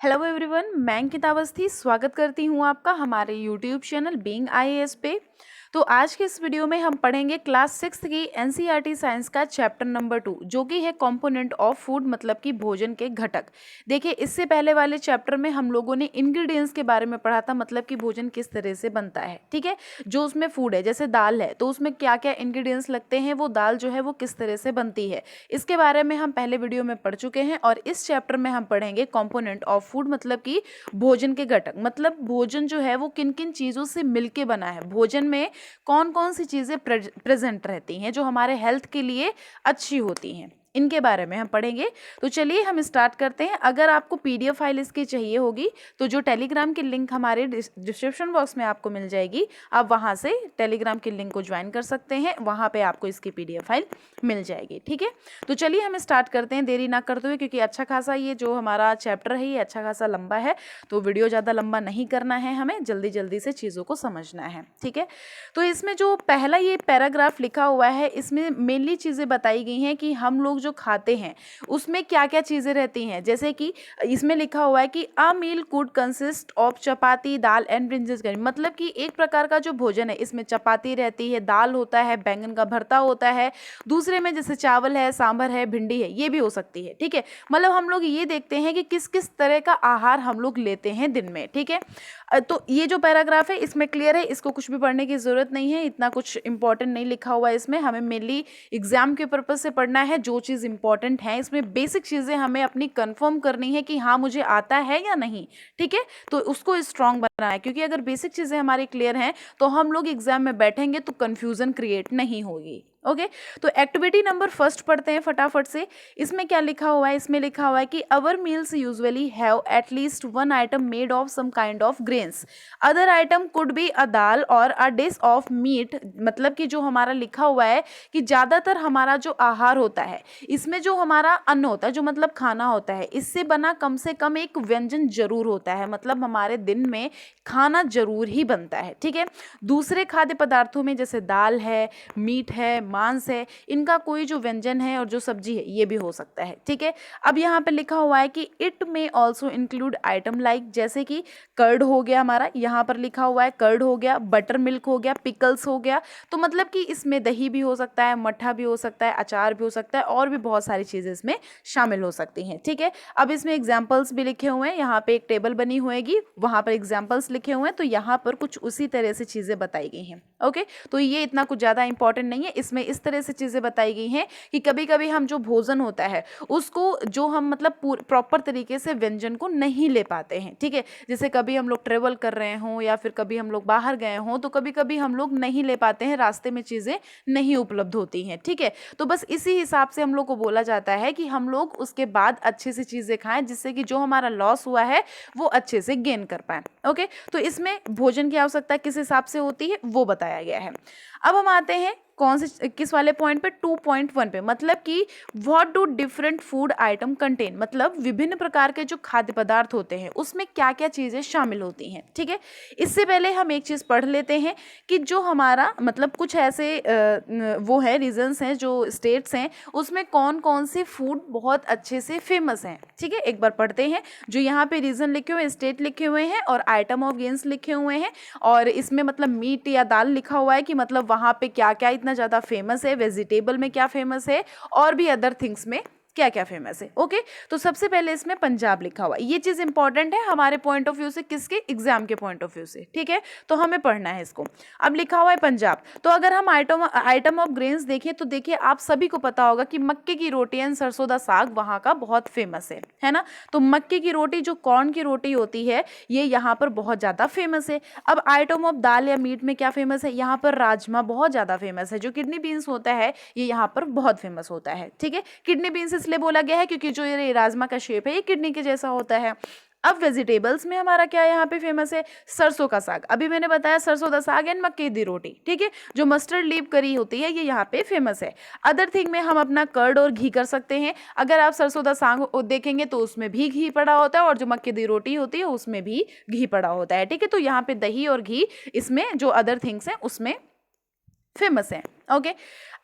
Hello everyone, मैं अंकिता अवस्थी स्वागत करती हूँ आपका हमारे यूट्यूब चैनल बीइंग आईएएस पे। तो आज के इस वीडियो में हम पढ़ेंगे क्लास 6 की एनसीईआरटी साइंस का चैप्टर नंबर 2 जो कि है कंपोनेंट ऑफ फूड, मतलब कि भोजन के घटक। देखिए, इससे पहले वाले चैप्टर में हम लोगों ने इंग्रेडिएंट्स के बारे में पढ़ा था, मतलब कि भोजन किस तरह से बनता है। ठीक है, जो उसमें फूड है, जैसे दाल है तो उसमें क्या क्या इंग्रेडिएंट्स लगते हैं, वो दाल जो है वो किस तरह से बनती है, इसके बारे में हम पहले वीडियो में पढ़ चुके हैं। और इस चैप्टर में हम पढ़ेंगे कंपोनेंट ऑफ फूड, मतलब कि भोजन के घटक। मतलब भोजन जो है वो किन किन चीज़ों से मिलके बना है, भोजन में कौन कौन सी चीज़ें प्रेजेंट रहती हैं जो हमारे हेल्थ के लिए अच्छी होती हैं, इनके बारे में हम पढ़ेंगे। तो चलिए हम स्टार्ट करते हैं। अगर आपको पीडीएफ फाइल इसकी चाहिए होगी तो जो टेलीग्राम की लिंक हमारे डिस्क्रिप्शन बॉक्स में आपको मिल जाएगी, आप वहाँ से टेलीग्राम की लिंक को ज्वाइन कर सकते हैं, वहाँ पे आपको इसकी पीडीएफ फाइल मिल जाएगी। ठीक है, तो चलिए हम स्टार्ट करते हैं देरी ना करते हुए, क्योंकि अच्छा खासा ये जो हमारा चैप्टर है ये अच्छा खासा लंबा है, तो वीडियो ज़्यादा लंबा नहीं करना है, हमें जल्दी जल्दी से चीज़ों को समझना है। ठीक है, तो इसमें जो पहला ये पैराग्राफ लिखा हुआ है, इसमें मेनली चीज़ें बताई गई हैं कि हम लोग जो खाते हैं उसमें क्या क्या चीज़ें रहती हैं। जैसे कि इसमें लिखा हुआ है कि a meal could consist of chapati, dal and brinjals, मतलब कि एक प्रकार का जो भोजन है इसमें चपाती रहती है, दाल होता है, बैंगन का भरता होता है, दूसरे में जैसे चावल है, सांभर है, भिंडी है, ये भी हो सकती है। ठीक है, मतलब हम लोग ये देखते हैं कि किस किस तरह का आहार हम लोग लेते हैं दिन में। ठीक है, तो ये जो पैराग्राफ है इसमें क्लियर है, इसको कुछ भी पढ़ने की ज़रूरत नहीं है, इतना कुछ इंपॉर्टेंट नहीं लिखा हुआ है इसमें। हमें मेनली एग्जाम के पर्पज़ से पढ़ना है, जो चीज़ इंपॉर्टेंट है इसमें बेसिक चीज़ें हमें अपनी कंफर्म करनी है कि हाँ मुझे आता है या नहीं। ठीक है, तो उसको स्ट्रॉन्ग बनाना है, क्योंकि अगर बेसिक चीज़ें हमारी क्लियर हैं तो हम लोग एग्जाम में बैठेंगे तो कन्फ्यूज़न क्रिएट नहीं होगी। ओके, तो एक्टिविटी नंबर फर्स्ट पढ़ते हैं फटाफट से। इसमें क्या लिखा हुआ है, इसमें लिखा हुआ है कि our meals usually have at least one item made of some kind of grains, other item could be a dal or a dish of meat. मतलब कि जो हमारा लिखा हुआ है कि ज़्यादातर हमारा जो आहार होता है इसमें जो हमारा अन्न होता है, जो मतलब खाना होता है, इससे बना कम से कम एक व्यंजन जरूर होता है, मतलब हमारे दिन में खाना जरूर ही बनता है। ठीक है, दूसरे खाद्य पदार्थों में जैसे दाल है, मीट है, मांस है, इनका कोई जो व्यंजन है और जो सब्जी है ये भी हो सकता है। ठीक है, अब यहाँ पे लिखा हुआ है कि इट में ऑल्सो इंक्लूड आइटम लाइक, जैसे कि कर्ड हो गया हमारा, यहाँ पर लिखा हुआ है कर्ड हो गया, बटर मिल्क हो गया, पिकल्स हो गया, तो मतलब कि इसमें दही भी हो सकता है, मट्ठा भी हो सकता है, अचार भी हो सकता है, और भी बहुत सारी चीज़ें इसमें शामिल हो सकती हैं। ठीक है, अब इसमें एग्जाम्पल्स भी लिखे हुए हैं, यहाँ पे एक टेबल बनी होएगी, वहाँ पर एग्जाम्पल्स लिखे हुए हैं, तो यहाँ पर कुछ उसी तरह से चीज़ें बताई गई हैं। ओके, तो ये इतना कुछ ज़्यादा इंपॉर्टेंट नहीं है, इसमें इस तरह से चीज़ें बताई गई हैं कि कभी कभी हम जो भोजन होता है उसको जो हम मतलब प्रॉपर तरीके से व्यंजन को नहीं ले पाते हैं। ठीक है, जैसे कभी हम लोग ट्रेवल कर रहे हों या फिर कभी हम लोग बाहर गए हों, तो कभी कभी हम लोग नहीं ले पाते हैं, रास्ते में चीज़ें नहीं उपलब्ध होती हैं। ठीक है, तो बस इसी हिसाब से हम लोग को बोला जाता है कि हम लोग उसके बाद अच्छे से चीज़ें खाएं, जिससे कि जो हमारा लॉस हुआ है वो अच्छे से गेन कर पाएं। ओके, तो इसमें भोजन की आवश्यकता किस हिसाब से होती है वो बताया गया है। अब हम आते हैं कौन से किस वाले पॉइंट पे, 2.1 पे, मतलब कि what do different food item contain, मतलब विभिन्न प्रकार के जो खाद्य पदार्थ होते हैं उसमें क्या क्या चीज़ें शामिल होती हैं। ठीक है, इससे पहले हम एक चीज़ पढ़ लेते हैं कि जो हमारा मतलब कुछ ऐसे वो है रीजन्स हैं, जो स्टेट्स हैं, उसमें कौन कौन से फूड बहुत अच्छे से फेमस हैं। ठीक है, एक बार पढ़ते हैं। जो यहाँ पे रीजन लिखे हुए हैं, स्टेट लिखे हुए हैं और आइटम ऑफ गेन्स लिखे हुए हैं, और इसमें मतलब मीट या दाल लिखा हुआ है कि मतलब वहाँ पे क्या क्या इतना ज़्यादा फेमस है, वेजिटेबल में क्या फेमस है, और भी अदर थिंग्स में क्या क्या फेमस है। ओके, तो सबसे पहले इसमें पंजाब लिखा हुआ है, ये चीज़ इंपॉर्टेंट है हमारे पॉइंट ऑफ व्यू से, किसके, एग्जाम के पॉइंट ऑफ व्यू से। ठीक है, तो हमें पढ़ना है इसको। अब लिखा हुआ है पंजाब, तो अगर हम आइटम ऑफ ग्रेन्स देखें तो देखिए आप सभी को पता होगा कि मक्के की रोटी एंड सरसों दा साग वहाँ का बहुत फेमस है ना। तो मक्के की रोटी, जो कॉर्न की रोटी होती है, ये यहाँ पर बहुत ज़्यादा फेमस है। अब आइटम ऑफ दाल या मीट में क्या फेमस है, यहाँ पर राजमा बहुत ज़्यादा फेमस है। जो किडनी बीन्स होता है ये यहाँ पर बहुत फेमस होता है। ठीक है, किडनी बीन्स इसलिए बोला गया है क्योंकि जो ये राजमा का शेप है ये किडनी के जैसा होता है। अब वेजिटेबल्स में हमारा क्या यहाँ पे फेमस है, सरसों का साग, अभी मैंने बताया सरसों का साग एंड मक्के दी रोटी। ठीक है, जो मस्टर्ड लीव करी होती है ये यहाँ पे फेमस है। अदर थिंग में हम अपना कर्ड और घी कर सकते हैं। अगर आप सरसों का साग देखेंगे तो उसमें भी घी पड़ा होता है, और जो मक्के दी रोटी होती है उसमें भी घी पड़ा होता है। ठीक है, तो यहाँ पे दही और घी इसमें जो अदर थिंग्स हैं उसमें फेमस है। ओके।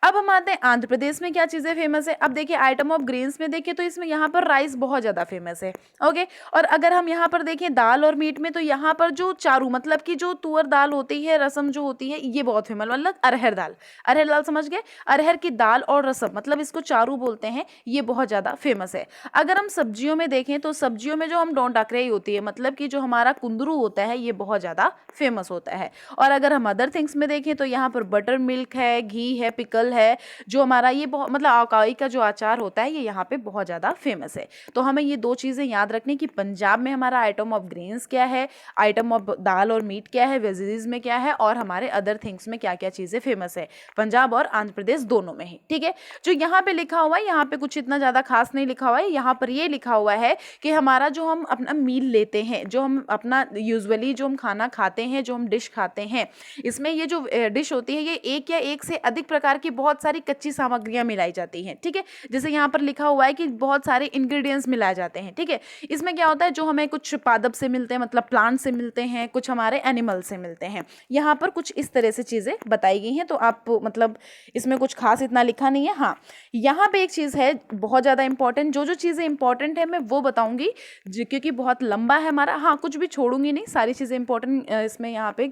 अब हम आते हैं आंध्र प्रदेश में क्या चीज़ें फेमस है। अब देखिए आइटम ऑफ ग्रेन्स में देखिए तो इसमें यहाँ पर राइस बहुत ज़्यादा फेमस है। ओके। और अगर हम यहाँ पर देखें दाल और मीट में तो यहाँ पर जो चारू मतलब कि जो तुअर दाल होती है, रसम जो होती है, ये बहुत फेमस, मतलब अरहर दाल, अरहर दाल समझ गए, अरहर की दाल और रसम मतलब इसको चारू बोलते हैं, ये बहुत ज़्यादा फेमस है। अगर हम सब्जियों में देखें तो सब्जियों में जो हम डोंडाकराई होती है मतलब कि जो हमारा कुंदरू होता है, ये बहुत ज़्यादा फेमस होता है। और अगर हम अदर थिंग्स में देखें तो यहाँ पर बटर मिल्क है, घी है, पिकल है, जो हमारा ये बहुत मतलब आकाई का जो अचार होता है, ये यहाँ पे बहुत ज़्यादा फेमस है। तो हमें ये दो चीज़ें याद रखनी कि पंजाब में हमारा आइटम ऑफ ग्रेन्स क्या है, आइटम ऑफ दाल और मीट क्या है, वेजिटेबल्स में क्या है, और हमारे अदर थिंग्स में क्या क्या चीज़ें फेमस है, पंजाब और आंध्र प्रदेश दोनों में ही। ठीक है। जो यहाँ पे लिखा हुआ है, यहाँ पे कुछ इतना ज़्यादा खास नहीं लिखा हुआ है। यहाँ पर ये लिखा हुआ है कि हमारा जो हम अपना मील लेते हैं, जो हम अपना यूजुअली जो हम खाना खाते हैं, जो हम डिश खाते हैं, इसमें ये जो डिश होती है, ये एक या एक से अधिक प्रकार की बहुत सारी कच्ची सामग्रियां मिलाई जाती हैं। ठीक है। जैसे यहाँ पर लिखा हुआ है कि बहुत सारे इंग्रेडिएंट्स मिलाए जाते हैं। ठीक है। इसमें क्या होता है, जो हमें कुछ पादप से मिलते हैं मतलब प्लांट से मिलते हैं, कुछ हमारे एनिमल से मिलते हैं। यहाँ पर कुछ इस तरह से चीज़ें बताई गई हैं। तो आप मतलब इसमें कुछ खास इतना लिखा नहीं है। हाँ, यहाँ पे एक चीज़ है बहुत ज़्यादा इंपॉर्टेंट, जो चीज़ें इंपॉर्टेंट है मैं वो बताऊँगी क्योंकि बहुत लंबा है हमारा। हाँ, कुछ भी छोड़ूंगी नहीं, सारी चीज़ें इंपॉर्टेंट इसमें यहाँ पे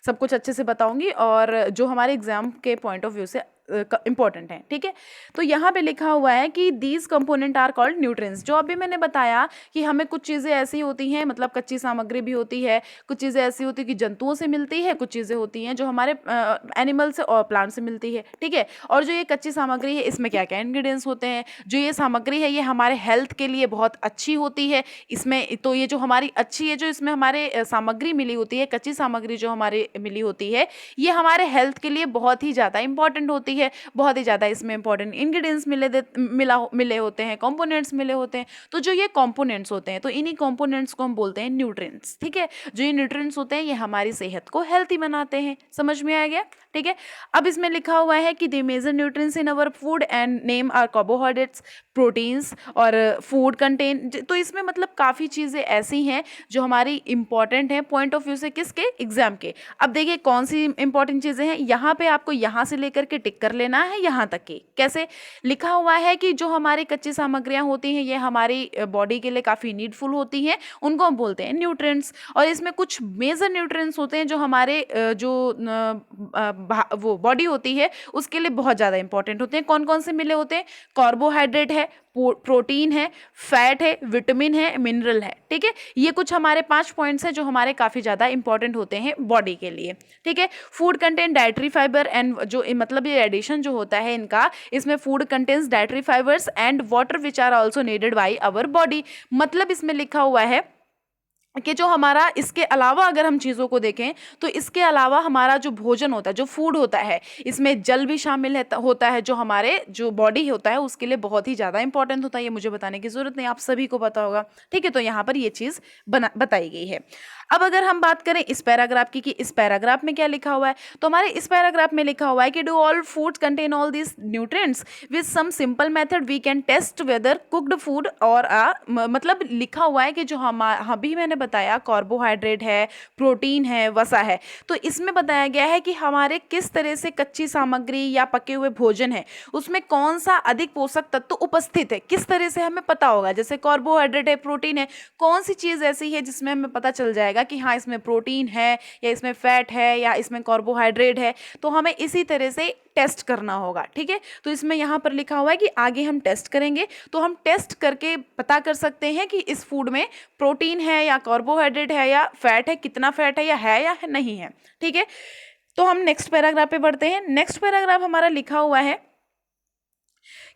सब कुछ अच्छे से बताऊंगी और जो हमारे एग्जाम के पॉइंट ऑफ व्यू से इंपॉर्टेंट है। ठीक है। तो यहाँ पे लिखा हुआ है कि these component are called nutrients. जो अभी मैंने बताया कि हमें कुछ चीज़ें ऐसी होती हैं मतलब कच्ची सामग्री भी होती है, कुछ चीज़ें ऐसी होती है कि जंतुओं से मिलती है, कुछ चीज़ें होती हैं जो हमारे एनिमल से और प्लांट से मिलती है। ठीक है। और जो ये कच्ची सामग्री है, इसमें क्या क्या इंग्रेडिएंट्स होते हैं, जो ये सामग्री है ये हमारे हेल्थ के लिए बहुत अच्छी होती है। इसमें तो ये जो हमारी अच्छी है, जो इसमें हमारे सामग्री मिली होती है, कच्ची सामग्री जो हमारे मिली होती है, ये हमारे हेल्थ के लिए बहुत ही ज़्यादा इंपॉर्टेंट होती है। बहुत ही ज़्यादा इसमें इंपॉर्टेंट इंग्रेडिएंट्स मिले होते हैं, कंपोनेंट्स मिले होते हैं। तो जो ये कंपोनेंट्स होते हैं, तो इन्हीं कंपोनेंट्स को हम बोलते हैं न्यूट्रिएंट्स। ठीक है। जो ये न्यूट्रिएंट्स होते हैं, ये हमारी सेहत को हेल्थी बनाते हैं। समझ में आ गया। ठीक है। अब इसमें लिखा हुआ है कि the major nutrients in our food and name are carbohydrates, proteins और फूड कंटेन। तो इसमें मतलब काफ़ी चीज़ें ऐसी हैं जो हमारी इंपॉर्टेंट हैं पॉइंट ऑफ व्यू से, किसके, एग्जाम के। अब देखिए कौन सी इंपॉर्टेंट चीज़ें हैं, यहाँ पे आपको यहाँ से लेकर के टिक कर लेना है यहाँ तक की। कैसे लिखा हुआ है कि जो हमारी कच्ची सामग्रियाँ होती हैं, ये हमारी बॉडी के लिए काफ़ी नीडफुल होती हैं, उनको हम बोलते हैं न्यूट्रिएंट्स। और इसमें कुछ मेजर न्यूट्रिएंट्स होते हैं जो हमारे जो वो बॉडी होती है उसके लिए बहुत ज़्यादा इंपॉर्टेंट होते हैं। कौन कौन से मिले होते हैं, कार्बोहाइड्रेट है, प्रोटीन है, फैट है, विटामिन है, मिनरल है। ठीक है। ये कुछ हमारे 5 पॉइंट्स हैं जो हमारे काफ़ी ज़्यादा इंपॉर्टेंट होते हैं बॉडी के लिए। ठीक है। Food contain dietary fibre and जो मतलब ये एडिशन जो होता है इनका, इसमें food contains dietary fibres and water which are also needed by our body. मतलब इसमें लिखा हुआ है कि जो हमारा इसके अलावा अगर हम चीज़ों को देखें तो इसके अलावा हमारा जो भोजन होता है, जो फूड होता है, इसमें जल भी शामिल होता है जो हमारे जो बॉडी होता है उसके लिए बहुत ही ज़्यादा इंपॉर्टेंट होता है। ये मुझे बताने की ज़रूरत नहीं, आप सभी को पता होगा। ठीक है। तो यहाँ पर ये चीज़ बताई गई है। अब अगर हम बात करें इस पैराग्राफ की कि इस पैराग्राफ में क्या लिखा हुआ है, तो हमारे इस पैराग्राफ में लिखा हुआ है कि do all foods contain all this nutrients with some simple method we can test whether cooked food और मतलब लिखा हुआ है कि जो अभी मैंने बताया कार्बोहाइड्रेट है, प्रोटीन है, वसा है, तो इसमें बताया गया है कि हमारे किस तरह से कच्ची सामग्री या पके हुए भोजन है उसमें कौन सा अधिक पोषक तत्व उपस्थित है, किस तरह से हमें पता होगा। जैसे कार्बोहाइड्रेट है, प्रोटीन है, कौन सी चीज़ ऐसी है जिसमें हमें पता चल जाएगा कि हाँ इसमें प्रोटीन है या इसमें फैट है या इसमें कार्बोहाइड्रेट है, तो हमें इसी तरह से टेस्ट करना होगा। ठीक है। तो इसमें यहाँ पर लिखा हुआ है कि आगे हम टेस्ट करेंगे, तो हम टेस्ट करके पता कर सकते हैं कि इस फूड में प्रोटीन है या कार्बोहाइड्रेट है या फैट है, कितना फैट है या नहीं है। ठीक है। तो हम नेक्स्ट पैराग्राफ पे बढ़ते हैं। नेक्स्ट पैराग्राफ हमारा लिखा हुआ है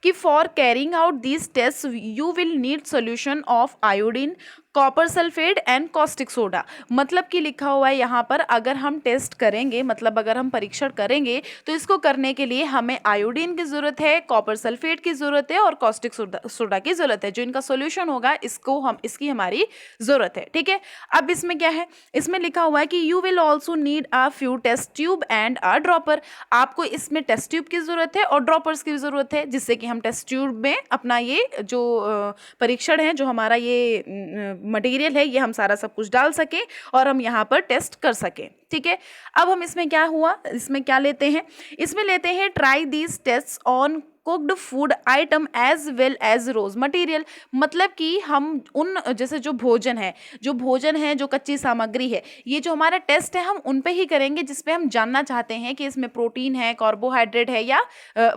कि for carrying out these test you will need solution of iodine, copper sulphate and caustic soda. मतलब कि लिखा हुआ है यहाँ पर अगर हम टेस्ट करेंगे, मतलब अगर हम परीक्षण करेंगे तो इसको करने के लिए हमें आयोडीन की ज़रूरत है, कॉपर सल्फेट की ज़रूरत है और कॉस्टिक सोडा की ज़रूरत है। जो इनका सोल्यूशन होगा इसकी हमारी ज़रूरत है। ठीक है। अब इसमें क्या है, इसमें लिखा हुआ है कि you will also need a few test tube and a dropper. आपको इसमें टेस्ट ट्यूब की ज़रूरत है और ड्रॉपर्स की ज़रूरत है, जिससे कि हम टेस्ट ट्यूब में अपना ये जो परीक्षण है, जो हमारा ये मटेरियल है, ये हम सारा सब कुछ डाल सकें और हम यहाँ पर टेस्ट कर सकें। ठीक है। अब हम इसमें क्या हुआ, इसमें क्या लेते हैं, इसमें लेते हैं try these test on cooked food item as well as raw material. मतलब कि हम उन जैसे जो भोजन है जो कच्ची सामग्री है, ये जो हमारा टेस्ट है हम उन पे ही करेंगे जिसपे हम जानना चाहते हैं कि इसमें प्रोटीन है, कार्बोहाइड्रेट है या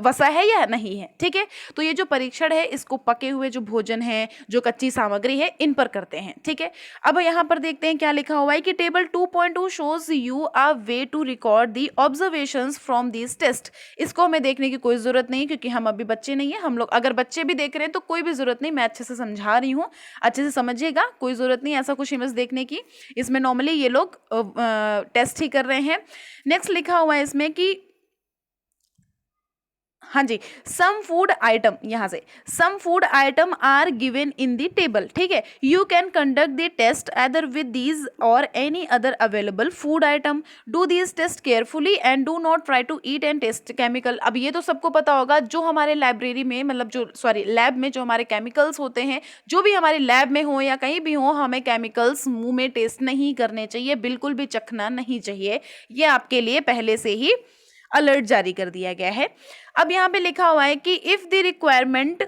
वसा है या नहीं है। ठीक है, तो ये जो परीक्षण है इसको पके हुए जो भोजन है, जो कच्ची सामग्री है, इन पर करते हैं। ठीक है, अब यहाँ पर देखते हैं क्या लिखा हुआ है कि table 2.2 shows you a way to record the observations from this test. इसको हमें देखने की कोई जरूरत नहीं क्योंकि हम अभी बच्चे नहीं है। हम लोग अगर बच्चे भी देख रहे हैं तो कोई भी जरूरत नहीं, मैं अच्छे से समझा रही हूँ, अच्छे से समझिएगा, कोई जरूरत नहीं ऐसा कुछ इमेज देखने की। इसमें नॉर्मली ये लोग टेस्ट ही कर रहे हैं। नेक्स्ट लिखा हुआ है इसमें कि हाँ जी, सम फूड आइटम, यहाँ से some food item are given in the table. ठीक है, you can conduct the test either with these or any other available food item. Do these test carefully and do not try to eat and taste chemical. अब ये तो सबको पता होगा, जो हमारे लाइब्रेरी में मतलब जो लैब में जो हमारे केमिकल्स होते हैं, जो भी हमारी लैब में हो या कहीं भी हो, हमें केमिकल्स मुंह में टेस्ट नहीं करने चाहिए, बिल्कुल भी चखना नहीं चाहिए। ये आपके लिए पहले से ही अलर्ट जारी कर दिया गया है। अब यहाँ पे लिखा हुआ है कि if the required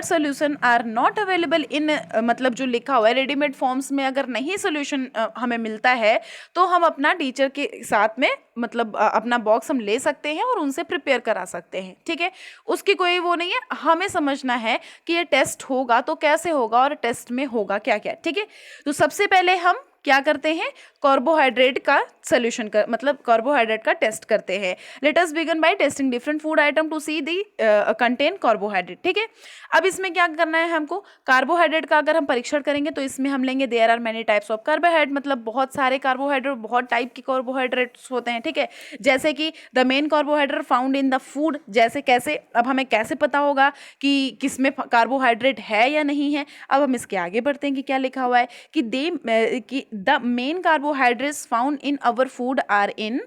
solution are not available in, मतलब जो लिखा हुआ है रेडीमेड फॉर्म्स में अगर नहीं सोल्यूशन हमें मिलता है तो हम अपना टीचर के साथ में मतलब अपना बॉक्स हम ले सकते हैं और उनसे प्रिपेयर करा सकते हैं। ठीक है, उसकी कोई वो नहीं है, हमें समझना है कि ये टेस्ट होगा तो कैसे होगा और टेस्ट में होगा क्या क्या। ठीक है, तो सबसे पहले हम क्या करते हैं, कार्बोहाइड्रेट का सोल्यूशन का मतलब कार्बोहाइड्रेट का टेस्ट करते हैं। Let us begin by testing different food item to see the contain carbohydrate. ठीक है, अब इसमें क्या करना है हमको, कार्बोहाइड्रेट का अगर हम परीक्षण करेंगे तो इसमें हम लेंगे there are many types of carbohydrate, मतलब बहुत सारे कार्बोहाइड्रेट, बहुत टाइप के कार्बोहाइड्रेट्स होते हैं। ठीक है, जैसे कि the main carbohydrate found in the food, जैसे कैसे, अब हमें कैसे पता होगा कि किसमें कार्बोहाइड्रेट है या नहीं है। अब हम इसके आगे बढ़ते हैं कि क्या लिखा हुआ है कि the main carbohydrates found in our food are in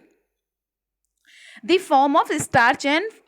the form of starch and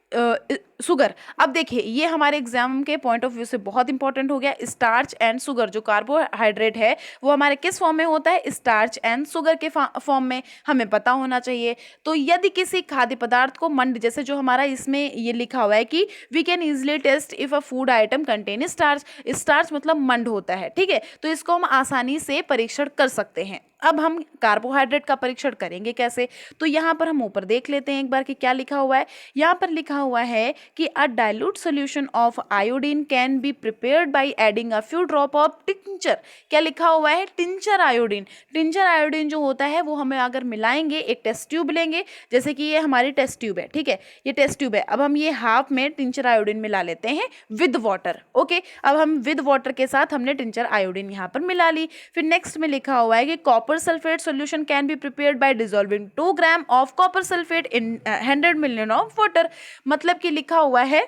sugar. अब देखिए ये हमारे एग्जाम के पॉइंट ऑफ व्यू से बहुत इंपॉर्टेंट हो गया। स्टार्च एंड शुगर, जो कार्बोहाइड्रेट है वो हमारे किस फॉर्म में होता है, स्टार्च एंड शुगर के फॉर्म में, हमें पता होना चाहिए। तो यदि किसी खाद्य पदार्थ को मंड, जैसे जो हमारा इसमें ये लिखा हुआ है कि we can easily test if a food item contain starch, starch मतलब मंड होता है। ठीक है, तो इसको हम आसानी से परीक्षण कर सकते हैं। अब हम कार्बोहाइड्रेट का परीक्षण करेंगे कैसे, तो यहाँ पर हम ऊपर देख लेते हैं एक बार कि क्या लिखा हुआ है। यहाँ पर लिखा हुआ है कि अ dilute solution of iodine can be prepared by adding a few drop of tincture. क्या लिखा हुआ है, टिंचर आयोडीन। टिंचर आयोडीन जो होता है वो हमें अगर मिलाएंगे, एक टेस्ट ट्यूब लेंगे, जैसे कि ये हमारी टेस्ट ट्यूब है। ठीक है, ये टेस्ट ट्यूब है। अब हम ये हाफ में टिंचर आयोडीन मिला लेते हैं विद वाटर। ओके, अब हम विद वाटर के साथ हमने टिंचर आयोडीन यहाँ पर मिला ली। फिर नेक्स्ट में लिखा हुआ है कि copper sulphate solution can be prepared by dissolving 2 gram of copper sulphate in 100 million of water. मतलब कि लिखा हुआ है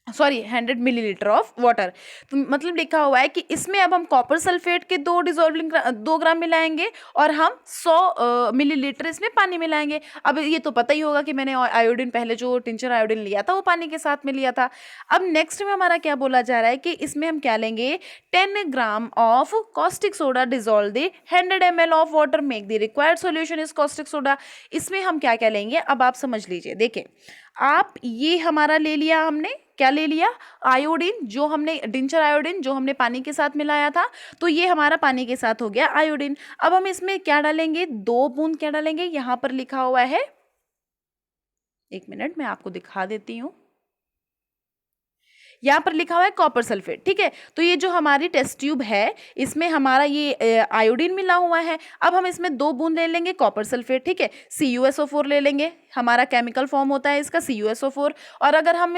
100 मिलीलीटर ऑफ वाटर, तो मतलब लिखा हुआ है कि इसमें अब हम कॉपर सल्फेट के 2 ग्राम मिलाएंगे और हम 100 मिलीलीटर इसमें पानी मिलाएंगे। अब ये तो पता ही होगा कि मैंने आयोडीन, पहले जो टिंचर आयोडीन लिया था वो पानी के साथ में लिया था। अब नेक्स्ट में हमारा क्या बोला जा रहा है कि इसमें हम क्या लेंगे, 10 gram of caustic soda dissolve the 100 ml of water, make the required solution is caustic soda. इसमें हम क्या क्या लेंगे, अब आप समझ लीजिए। देखिए आप, ये हमारा ले लिया हमने, क्या ले लिया, आयोडीन, जो हमने टिंचर आयोडीन जो हमने पानी के साथ मिलाया था, तो ये हमारा पानी के साथ हो गया आयोडीन। अब हम इसमें क्या डालेंगे, 2 बूंद क्या डालेंगे, यहां पर लिखा हुआ है, एक मिनट मैं आपको दिखा देती हूं, यहाँ पर लिखा हुआ है कॉपर सल्फेट। ठीक है, तो ये जो हमारी टेस्ट ट्यूब है इसमें हमारा ये आयोडीन मिला हुआ है। अब हम इसमें 2 बूंद ले लेंगे कॉपर सल्फेट। ठीक है, CuSO4 ले लेंगे, हमारा केमिकल फॉर्म होता है इसका CuSO4। और अगर हम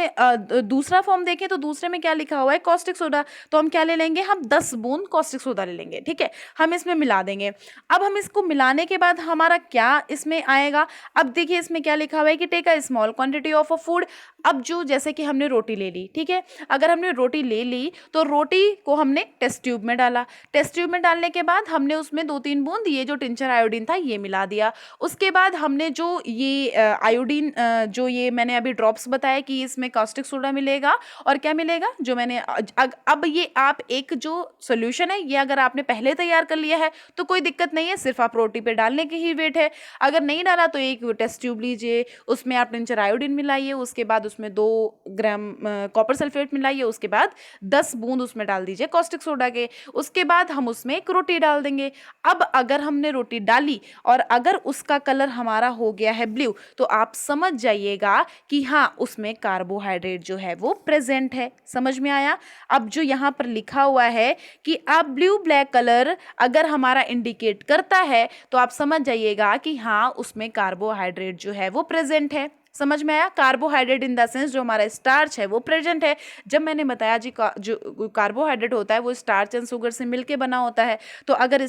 दूसरा फॉर्म देखें तो दूसरे में क्या लिखा हुआ है, कॉस्टिक सोडा, तो हम क्या ले लेंगे, हम 10 बूंद कॉस्टिक सोडा ले लेंगे। ठीक है, हम इसमें मिला देंगे। अब हम इसको मिलाने के बाद हमारा क्या इसमें आएगा, अब देखिए इसमें क्या लिखा हुआ है कि take a small quantity of a food. अब जो जैसे कि हमने रोटी ले ली, ठीक है, अगर हमने रोटी ले ली तो रोटी को हमने टेस्ट ट्यूब में डाला, टेस्ट ट्यूब में डालने के बाद हमने उसमें 2-3 बूंद ये जो टिंचर आयोडीन था ये मिला दिया। उसके बाद हमने जो ये आयोडीन जो ये मैंने अभी ड्रॉप्स बताया कि इसमें कास्टिक सोडा मिलेगा और क्या मिलेगा जो मैंने अब ये आप एक जो सोल्यूशन है ये अगर आपने पहले तैयार कर लिया है तो कोई दिक्कत नहीं है, सिर्फ आप रोटी पे डालने की ही वेट है। अगर नहीं डाला तो एक टेस्ट ट्यूब लीजिए, उसमें आप टिंचर आयोडीन मिलाइए, उसके बाद उसमें 2 ग्राम कॉपर सल्फेट मिलाइए, उसके बाद 10 बूंद उसमें डाल दीजिए कॉस्टिक सोडा के। उसके बाद हम उसमें एक रोटी डाल देंगे। अब अगर हमने रोटी डाली और अगर उसका कलर हमारा हो गया है ब्लू, तो आप समझ जाइएगा कि हाँ उसमें कार्बोहाइड्रेट जो है वो प्रेजेंट है। समझ में आया? अब जो यहाँ पर लिखा हुआ है कि आप ब्लू ब्लैक कलर अगर हमारा इंडिकेट करता है तो आप समझ जाइएगा कि हाँ उसमें कार्बोहाइड्रेट जो है वो प्रेजेंट है। समझ में आया? कार्बोहाइड्रेट इन द सेंस जो हमारा स्टार्च है वो प्रेजेंट है। जब मैंने बताया जी जो कार्बोहाइड्रेट होता है वो स्टार्च एंड शुगर से मिलके बना होता है, तो अगर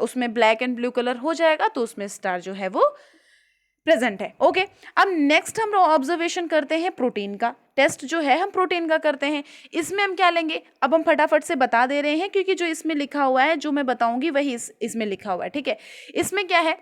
उसमें ब्लैक एंड ब्लू कलर हो जाएगा तो उसमें स्टार जो है वो प्रेजेंट है। ओके, अब नेक्स्ट हम ऑब्जर्वेशन करते हैं प्रोटीन का। टेस्ट जो है हम प्रोटीन का करते हैं। इसमें हम क्या लेंगे, अब हम फटाफट से बता दे रहे हैं क्योंकि जो इसमें लिखा हुआ है जो मैं बताऊंगी वही इसमें लिखा हुआ है। ठीक है, इसमें क्या है,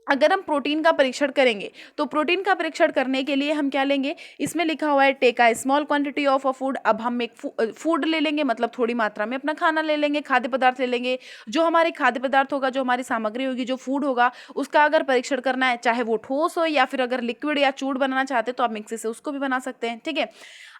अगर हम प्रोटीन का परीक्षण करेंगे तो प्रोटीन का परीक्षण करने के लिए हम क्या लेंगे, इसमें लिखा हुआ है take a small quantity of a food. अब हम एक फूड ले लेंगे, मतलब थोड़ी मात्रा में अपना खाना ले लेंगे, खाद्य पदार्थ ले लेंगे। जो हमारे खाद्य पदार्थ होगा, जो हमारी सामग्री होगी, जो फूड होगा, उसका अगर परीक्षण करना है, चाहे वो ठोस हो या फिर अगर लिक्विड या चूर्ण बनाना चाहते हैं तो आप मिक्सी से उसको भी बना सकते हैं। ठीक है,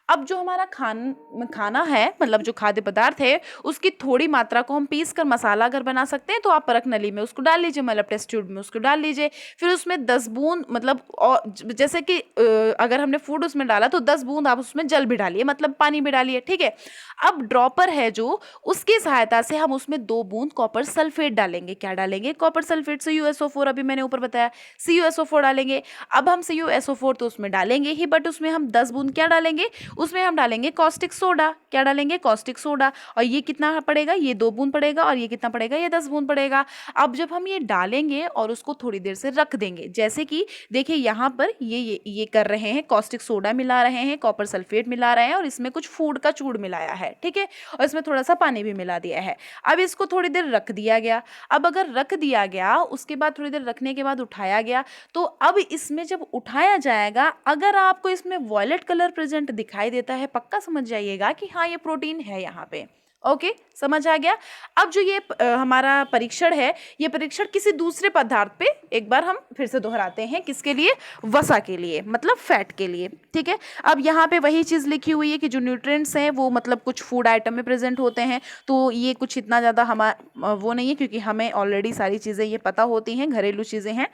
अब जो हमारा खाना है, मतलब जो खाद्य पदार्थ है, उसकी थोड़ी मात्रा को हम पीस कर मसाला अगर बना सकते हैं तो आप परख नली में उसको डाल लीजिए, मतलब टेस्ट ट्यूब में उसको डाल लीजिए। फिर उसमें 10 बूंद, मतलब और जैसे कि अगर हमने फूड उसमें डाला तो 10 बूंद आप उसमें जल भी डालिए, मतलब पानी भी डालिए। ठीक है, अब ड्रॉपर है जो, उसकी सहायता से हम उसमें 2 बूंद कॉपर सल्फेट डालेंगे। क्या डालेंगे? कॉपर सल्फेट, CuSO4, अभी मैंने ऊपर बताया CuSO4 डालेंगे। अब हम CuSO4 तो उसमें डालेंगे ही, बट उसमें हम 10 बूंद क्या डालेंगे, उसमें हम डालेंगे कॉस्टिक सोडा। क्या डालेंगे? Caustic soda. और ये कितना पड़ेगा? ये 2 बूंद पड़ेगा। और ये कितना पड़ेगा? ये 10 बूंद पड़ेगा। अब जब हम ये डालेंगे और उसको थोड़ी देर से रख देंगे, जैसे कि देखिए यहाँ पर ये कर रहे हैं, कॉस्टिक सोडा मिला रहे हैं, कॉपर सल्फेट मिला रहे हैं और इसमें कुछ फूड का चूर्ण मिलाया है। ठीक है, और इसमें थोड़ा सा पानी भी मिला दिया है। अब इसको थोड़ी देर रख दिया गया। अब अगर रख दिया गया, उसके बाद थोड़ी देर रखने के बाद उठाया गया, तो अब इसमें जब उठाया जाएगा, अगर आपको इसमें वॉयलेट कलर प्रेजेंट दिखाई देता है, पक्का समझ जाइएगा कि हाँ ये प्रोटीन है यहाँ पे। ओके, समझ आ गया? अब जो ये हमारा परीक्षण है, ये परीक्षण किसी दूसरे पदार्थ पे, एक बार हम फिर से दोहराते हैं, किसके लिए? वसा के लिए, मतलब फैट के लिए। ठीक है, अब यहाँ पे वही चीज़ लिखी हुई है कि जो न्यूट्रिएंट्स हैं वो मतलब कुछ फूड आइटम में प्रेजेंट होते हैं, तो ये कुछ इतना ज़्यादा वो नहीं है क्योंकि हमें ऑलरेडी सारी चीज़ें ये पता होती हैं, घरेलू चीज़ें हैं।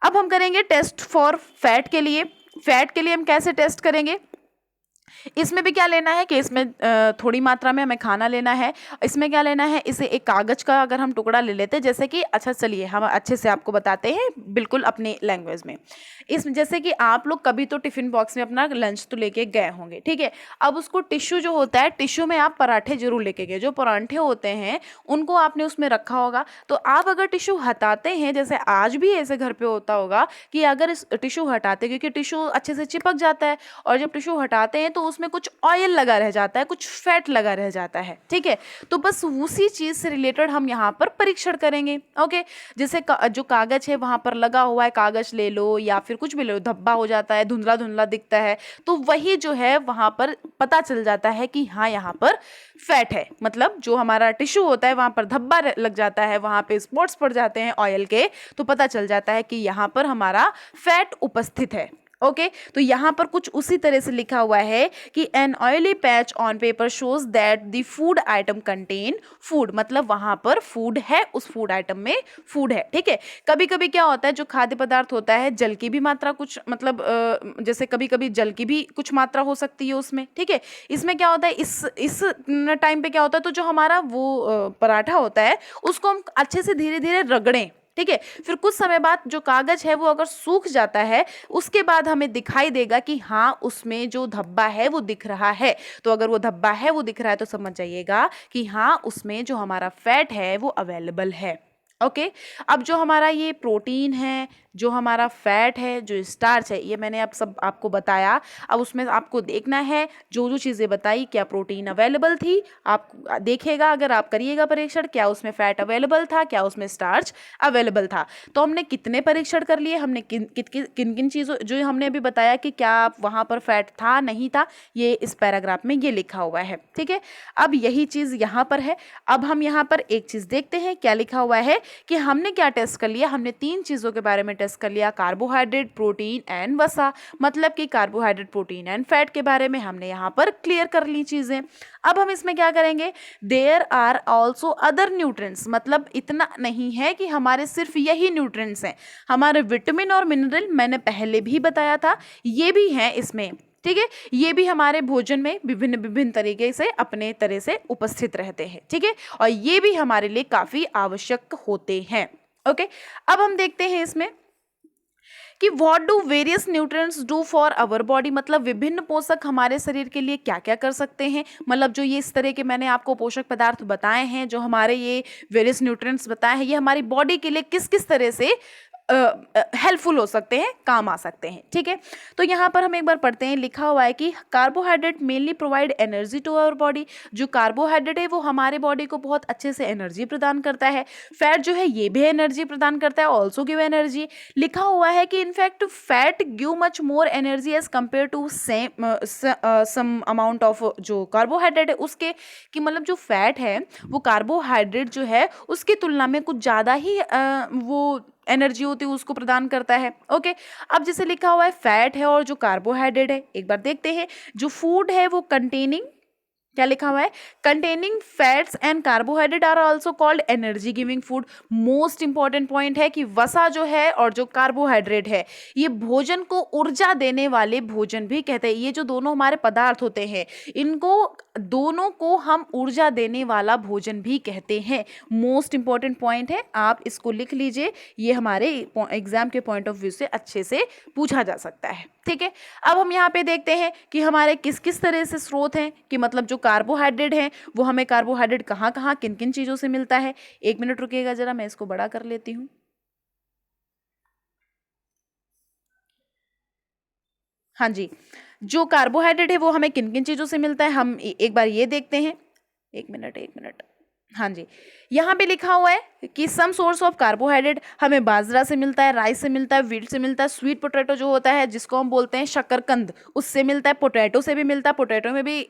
अब हम करेंगे टेस्ट फॉर फैट के लिए। फैट के लिए हम कैसे टेस्ट करेंगे? इसमें भी क्या लेना है कि इसमें थोड़ी मात्रा में हमें खाना लेना है। इसमें क्या लेना है, इसे एक कागज़ का अगर हम टुकड़ा ले लेते हैं, जैसे कि, अच्छा चलिए हम अच्छे से आपको बताते हैं बिल्कुल अपनी लैंग्वेज में। इसमें जैसे कि आप लोग कभी तो टिफ़िन बॉक्स में अपना लंच तो लेके गए होंगे। ठीक है, अब उसको टिश्यू जो होता है, टिश्यू में आप पराठे जरूर लेके गए, जो पराठे होते हैं उनको आपने उसमें रखा होगा। तो आप अगर टिश्यू हटाते हैं, जैसे आज भी ऐसे घर पे होता होगा कि अगर इस टिश्यू हटाते, क्योंकि टिश्यू अच्छे से चिपक जाता है, और जब टिश्यू हटाते हैं तो उसमें कुछ ऑयल लगा रह जाता है, कुछ फैट लगा रह जाता है। ठीक है, तो बस उसी चीज़ से रिलेटेड हम यहाँ पर परीक्षण करेंगे। ओके, जैसे जो कागज़ है वहाँ पर लगा हुआ है, कागज़ ले लो या फिर कुछ भी ले लो, धब्बा हो जाता है, धुंधला धुंधला दिखता है, तो वही जो है वहाँ पर पता चल जाता है कि हाँ यहाँ पर फैट है। मतलब जो हमारा टिश्यू होता है वहाँ पर धब्बा लग जाता है, वहाँ पे स्पॉट्स पड़ जाते हैं ऑयल के, तो पता चल जाता है कि यहाँ पर हमारा फैट उपस्थित है। ओके, तो यहाँ पर कुछ उसी तरह से लिखा हुआ है कि an oily patch on paper shows that the food item contain food, मतलब वहाँ पर फूड है, उस फूड आइटम में फूड है। ठीक है, कभी कभी क्या होता है, जो खाद्य पदार्थ होता है जल की भी मात्रा कुछ, मतलब जैसे कभी कभी जल की भी कुछ मात्रा हो सकती है उसमें। ठीक है, इसमें क्या होता है, इस टाइम पे क्या होता है, तो जो हमारा वो पराठा होता है उसको हम अच्छे से धीरे धीरे रगड़ें। ठीक है, फिर कुछ समय बाद जो कागज है वो अगर सूख जाता है, उसके बाद हमें दिखाई देगा कि हाँ उसमें जो धब्बा है वो दिख रहा है। तो अगर वो धब्बा है वो दिख रहा है तो समझ जाइएगा कि हाँ उसमें जो हमारा फैट है वो अवेलेबल है। ओके अब जो हमारा ये प्रोटीन है, जो हमारा फैट है, जो स्टार्च है, ये मैंने अब सब आपको बताया। अब उसमें आपको देखना है जो जो चीज़ें बताई, क्या प्रोटीन अवेलेबल थी, आप देखिएगा अगर आप करिएगा परीक्षण, क्या उसमें फैट अवेलेबल था, क्या उसमें स्टार्च अवेलेबल था। तो हमने कितने परीक्षण कर लिए, हमने किन किन किन चीज़ों जो हमने अभी बताया कि क्या वहाँ पर फैट था नहीं था, ये इस पैराग्राफ में ये लिखा हुआ है। ठीक है, अब यही चीज़ यहाँ पर है। अब हम यहाँ पर एक चीज़ देखते हैं क्या लिखा हुआ है कि हमने क्या टेस्ट कर लिया, हमने 3 चीज़ों के बारे में टेस्ट कर लिया, कार्बोहाइड्रेट, प्रोटीन एंड वसा। मतलब कि कार्बोहाइड्रेट, प्रोटीन एंड फैट के बारे में हमने यहाँ पर क्लियर कर ली चीज़ें। अब हम इसमें क्या करेंगे, there are also other nutrients, मतलब इतना नहीं है कि हमारे सिर्फ यही न्यूट्रिएंट्स हैं, हमारे विटामिन और मिनरल मैंने पहले भी बताया था ये भी हैं इसमें। ठीक है, ये भी हमारे भोजन में विभिन्न विभिन्न तरीके से अपने तरह से उपस्थित रहते हैं। ठीक है, और ये भी हमारे लिए काफ़ी आवश्यक होते हैं। ओके, अब हम देखते हैं इसमें कि what do various nutrients do for our body, मतलब विभिन्न पोषक हमारे शरीर के लिए क्या क्या कर सकते हैं। मतलब जो ये इस तरह के मैंने आपको पोषक पदार्थ बताए हैं, जो हमारे ये वेरियस न्यूट्रिएंट्स बताए हैं, ये हमारी बॉडी के लिए किस किस तरह से हेल्पफुल हो सकते हैं, काम आ सकते हैं। ठीक है, तो यहाँ पर हम एक बार पढ़ते हैं, लिखा हुआ है कि carbohydrate mainly provide energy to our body. जो कार्बोहाइड्रेट है वो हमारे बॉडी को बहुत अच्छे से एनर्जी प्रदान करता है। फैट जो है ये भी एनर्जी प्रदान करता है, ऑल्सो गिव एनर्जी। लिखा हुआ है कि in fact fat give much more energy as compare to same amount of जो कार्बोहाइड्रेट है उसके, कि मतलब जो फैट है वो कार्बोहाइड्रेट जो है उसकी तुलना में कुछ ज़्यादा ही वो एनर्जी होती है उसको प्रदान करता है। ओके, अब जैसे लिखा हुआ है फैट है और जो कार्बोहाइड्रेट है, एक बार देखते हैं जो फूड है वो कंटेनिंग, क्या लिखा हुआ है, containing fats and carbohydrate are also called energy giving food. Most important point है कि वसा जो है और जो कार्बोहाइड्रेट है ये भोजन को ऊर्जा देने वाले भोजन भी कहते हैं। ये जो दोनों हमारे पदार्थ होते हैं इनको दोनों को हम ऊर्जा देने वाला भोजन भी कहते हैं। मोस्ट इंपॉर्टेंट पॉइंट है, आप इसको लिख लीजिए, ये हमारे एग्जाम के पॉइंट ऑफ व्यू से अच्छे से पूछा जा सकता है। ठीक है, अब हम यहाँ पे देखते हैं कि हमारे किस किस तरह से स्रोत हैं, कि मतलब जो कार्बोहाइड्रेट है वो हमें कार्बोहाइड्रेट कहाँ कहाँ किन किन चीज़ों से मिलता है। एक मिनट रुकिएगा जरा, मैं इसको बड़ा कर लेती हूँ। हाँ जी, जो कार्बोहाइड्रेट है वो हमें किन किन चीज़ों से मिलता है, हम एक बार ये देखते हैं। एक मिनट। हाँ जी, यहाँ पे लिखा हुआ है कि सम सोर्स ऑफ कार्बोहाइड्रेट हमें बाजरा से मिलता है, राइस से मिलता है, व्हीट से मिलता है, स्वीट पोटैटो जो होता है जिसको हम बोलते हैं शकरकंद उससे मिलता है, पोटैटो से भी मिलता है, पोटैटो में भी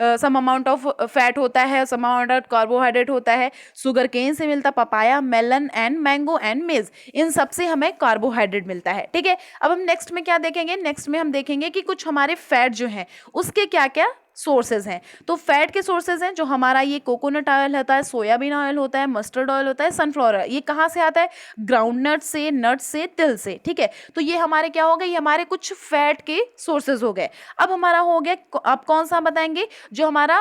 सम अमाउंट ऑफ फैट होता है, सम अमाउंट ऑफ कार्बोहाइड्रेट होता है, शुगर केन से मिलता है, papaya, melon and mango and maize, इन सब से हमें कार्बोहाइड्रेट मिलता है। ठीक है, अब हम नेक्स्ट में क्या देखेंगे, नेक्स्ट में हम देखेंगे कि कुछ हमारे फैट जो हैं उसके क्या क्या सोर्सेज हैं। तो फैट के सोर्सेज हैं जो हमारा ये कोकोनट ऑयल होता है, सोयाबीन ऑयल होता है, मस्टर्ड ऑयल होता है, सनफ्लावर ऑयल, ये कहाँ से आता है, ग्राउंड नट से, नट से, तिल से। ठीक है, तो ये हमारे क्या हो गए, ये हमारे कुछ फैट के सोर्सेज हो गए। अब हमारा हो गया, अब कौन सा बताएंगे, जो हमारा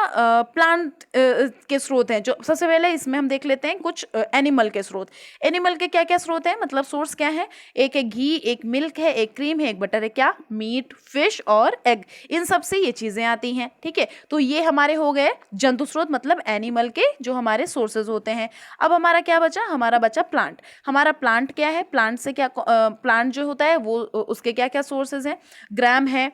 प्लांट के स्रोत हैं। जो सबसे पहले इसमें हम देख लेते हैं कुछ एनिमल के स्रोत। एनिमल के क्या क्या स्रोत हैं, मतलब सोर्स क्या है, एक है घी, एक मिल्क है, एक क्रीम है, एक बटर है, क्या, मीट, फिश और एग, इन सब से ये चीज़ें आती हैं। ठीक है, तो ये हमारे हो गए जंतु स्रोत, मतलब एनिमल के जो हमारे सोर्सेज होते हैं। अब हमारा क्या बचा, हमारा बचा प्लांट। हमारा प्लांट क्या है, प्लांट से क्या, प्लांट जो होता है वो उसके क्या क्या सोर्सेज हैं, ग्राम है,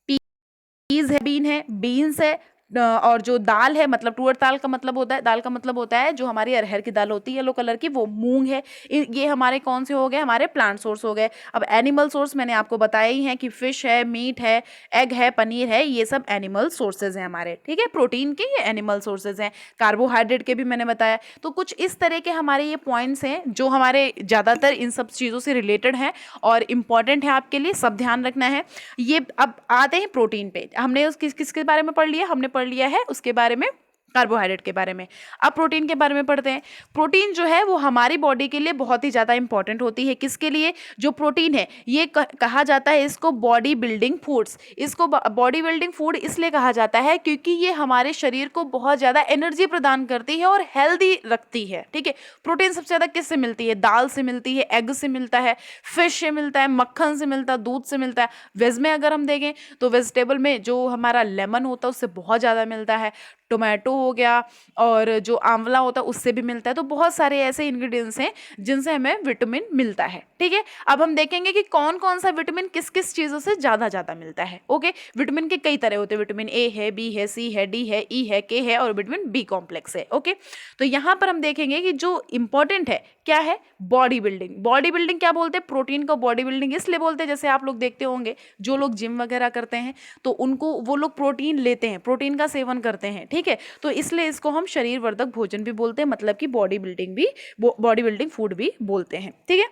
पीज है, बीन्स है, और जो दाल है, मतलब तुअर दाल का मतलब होता है, दाल का मतलब होता है जो हमारी अरहर की दाल होती है येलो कलर की, वो मूंग है। ये हमारे कौन से हो गए, हमारे प्लांट सोर्स हो गए। अब एनिमल सोर्स मैंने आपको बताया ही है कि फिश है, मीट है, एग है, पनीर है, ये सब एनिमल सोर्सेज हैं हमारे। ठीक है, प्रोटीन के ये एनिमल सोर्सेज हैं, कार्बोहाइड्रेट के भी मैंने बताया। तो कुछ इस तरह के हमारे ये पॉइंट्स हैं जो हमारे ज़्यादातर इन सब चीज़ों से रिलेटेड हैं और इम्पॉर्टेंट है आपके लिए, सब ध्यान रखना है। ये अब आते हैं प्रोटीन पे। हमने उस किसके बारे में पढ़ लिया, हमने पढ़ लिया है उसके बारे में, कार्बोहाइड्रेट के बारे में। अब प्रोटीन के बारे में पढ़ते हैं। प्रोटीन जो है वो हमारी बॉडी के लिए बहुत ही ज़्यादा इंपॉर्टेंट होती है। किसके लिए, जो प्रोटीन है ये कहा जाता है इसको बॉडी बिल्डिंग फूड्स। इसको बॉडी बिल्डिंग फूड इसलिए कहा जाता है क्योंकि ये हमारे शरीर को बहुत ज़्यादा एनर्जी प्रदान करती है और हेल्दी रखती है। ठीक है, प्रोटीन सबसे ज़्यादा किससे मिलती है, दाल से मिलती है, एग से मिलता है, फिश से मिलता है, मक्खन से मिलता है, दूध से मिलता है। वेज में अगर हम देखें तो वेजिटेबल में जो हमारा लेमन होता है उससे बहुत ज़्यादा मिलता है। टोमेटो हो गया, और जो आंवला होता है उससे भी मिलता है। तो बहुत सारे ऐसे इंग्रेडिएंट्स हैं जिनसे हमें विटामिन मिलता है। ठीक है, अब हम देखेंगे कि कौन कौन सा विटामिन किस किस चीज़ों से ज़्यादा मिलता है। ओके, विटामिन के कई तरह होते हैं, विटामिन ए है, बी है, सी है, डी है, ई है, के है, और विटामिन बी कॉम्प्लेक्स है। ओके, तो यहाँ पर हम देखेंगे कि जो इंपॉर्टेंट है क्या है, बॉडी बिल्डिंग। बॉडी बिल्डिंग क्या बोलते हैं, प्रोटीन को बॉडी बिल्डिंग इसलिए बोलते हैं, जैसे आप लोग देखते होंगे जो लोग जिम वगैरह करते हैं तो उनको वो लोग प्रोटीन लेते हैं, प्रोटीन का सेवन करते हैं। ठीक है, तो इसलिए इसको हम शरीर वर्धक भोजन भी बोलते हैं, मतलब कि बॉडी बिल्डिंग फूड भी बोलते हैं। ठीक है,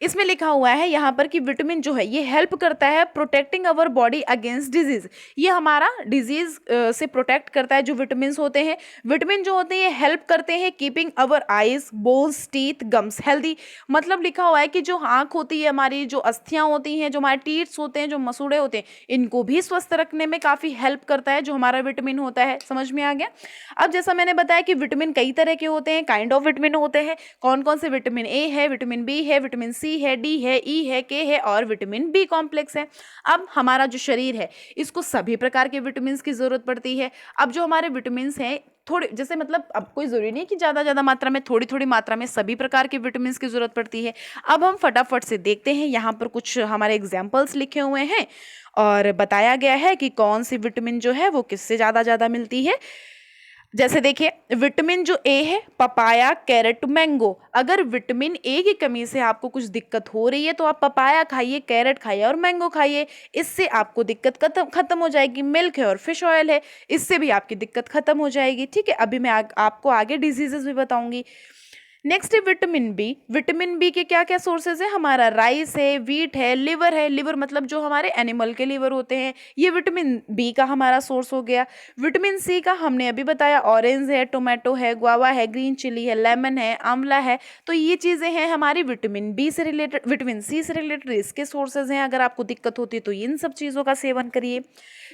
इसमें लिखा हुआ है यहाँ पर कि विटामिन जो है ये हेल्प करता है protecting our body against disease. ये हमारा डिजीज से प्रोटेक्ट करता है। जो विटामिन होते हैं, विटामिन जो होते हैं ये हेल्प करते हैं कीपिंग अवर eyes, bones, teeth, gums healthy. मतलब लिखा हुआ है कि जो आँख होती है हमारी, जो अस्थियाँ होती हैं, जो हमारे टीथ्स होते हैं, जो मसूड़े होते हैं, इनको भी स्वस्थ रखने में काफ़ी हेल्प करता है जो हमारा विटामिन होता है। समझ में आ गया। अब जैसा मैंने बताया कि विटामिन कई तरह के होते हैं, काइंड ऑफ विटामिन होते हैं। कौन कौन से, विटामिन ए है, विटामिन बी है, विटामिन सी है, डी है, ई है, के है, और विटामिन बी कॉम्प्लेक्स है। अब हमारा जो शरीर है इसको सभी प्रकार के विटामिन की जरूरत पड़ती है। अब जो हमारे विटामिन हैं थोड़े, जैसे मतलब अब कोई जरूरी नहीं कि ज़्यादा मात्रा में, थोड़ी थोड़ी मात्रा में सभी प्रकार के विटामिन की जरूरत पड़ती है। अब हम फटाफट से देखते हैं, यहाँ पर कुछ हमारे एग्जाम्पल्स लिखे हुए हैं और बताया गया है कि कौन सी विटामिन जो है वो किससे ज़्यादा मिलती है। जैसे देखिए, विटामिन जो ए है, पपाया, कैरेट, मैंगो। अगर विटामिन ए की कमी से आपको कुछ दिक्कत हो रही है तो आप पपाया खाइए, कैरेट खाइए और मैंगो खाइए, इससे आपको दिक्कत खत्म हो जाएगी। मिल्क है और फिश ऑयल है, इससे भी आपकी दिक्कत खत्म हो जाएगी। ठीक है, अभी मैं आपको आगे डिजीजेस भी बताऊंगी। नेक्स्ट है विटामिन बी। विटामिन बी के क्या क्या सोर्सेज है, हमारा राइस है, वीट है, लिवर है। लिवर मतलब जो हमारे एनिमल के लिवर होते हैं, ये विटामिन बी का हमारा सोर्स हो गया। विटामिन सी का हमने अभी बताया, ऑरेंज है, टोमेटो है, गुआवा है, ग्रीन चिली है, लेमन है, आंवला है। तो ये चीज़ें हैं हमारी विटामिन बी से रिलेटेड, विटामिन सी से रिलेटेड इसके सोर्सेज हैं। अगर आपको दिक्कत होती है तो इन सब चीज़ों का सेवन करिए।